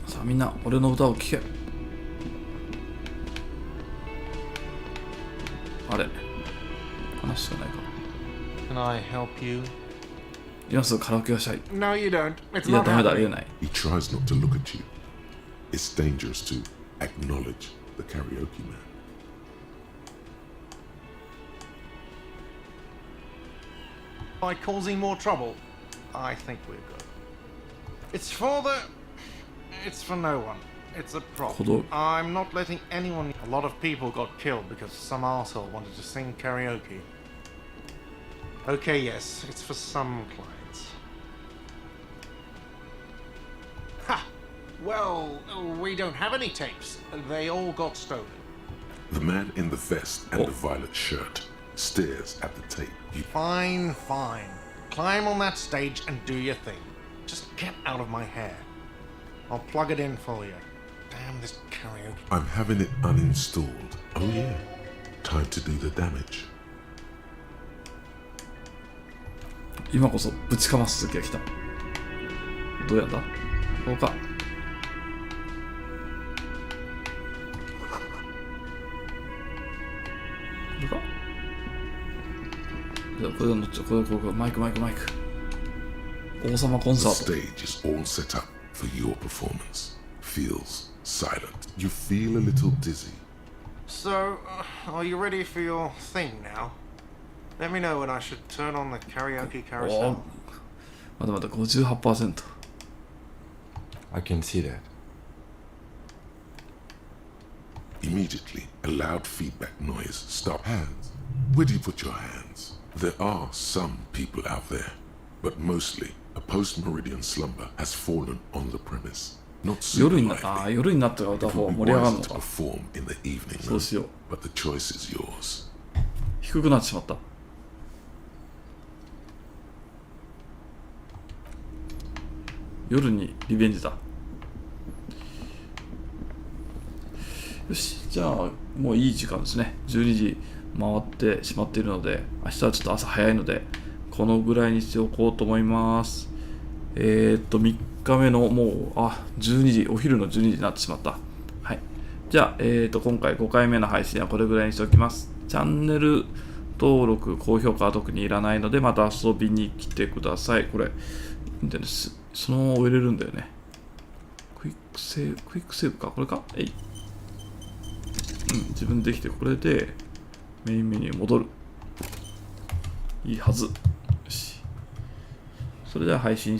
さあみんな、俺の歌を聴け。あれ話しかないか。 Can I help you? 今すぐカラオケをしたい。 No, you don't. It's いや、 not ダメだ、ありえ happening. ない。 He tries not to look at you. It's dangerous to acknowledge the karaoke man. By causing more trouble, I think we're good. It's for no one. It's a prop. I'm not letting anyone. A lot of people got killed because some arsehole wanted to sing karaoke. Okay, yes, it's for some clients. Ha! Well, we don't have any tapes. They all got stolen. The man in the vest and the violet shirt stares at the tape. Fine, fine. Climb on that stage and do your thing. Just get out of my hair. I'll plug it in for you. Damn this karaoke. I'm having it uninstalled. Oh yeah. Time to do the damage. 今こそぶちかます時が来た。どうやんだ？こうか。これか？じゃあこれのこれマイク。王様コンサート。 The stage is all set up for your performance. Feels silent. You feel a little dizzy. So, are you ready for your thing now? Let me know when I should turn on the karaoke carousel. まだ 58%。 I can see that. Immediately, a loud feedback noise stops. Hands. Where do you put your hands? There are some people out there, but mostly a post-meridian slumber has fallen on the premise. Not super lively. 夜になったら歌う方が盛り上がるのか。 perform in the evening, そうしよう。 but the choice is yours. 低くなってしまった。夜にリベンジだ。よし、じゃあもういい時間ですね。12時回ってしまっているので、明日はちょっと朝早いのでこのぐらいにしておこうと思います。3日目のもう12時、お昼の12時になってしまった。はい。じゃあ今回5回目の配信はこれぐらいにしておきます。チャンネル登録、高評価は特にいらないので、また遊びに来てください。これそのまま終えれるんだよね。クイックセーブか、これか。自分できて、これでメインメニュー戻る。いいはず。よし。それでは配信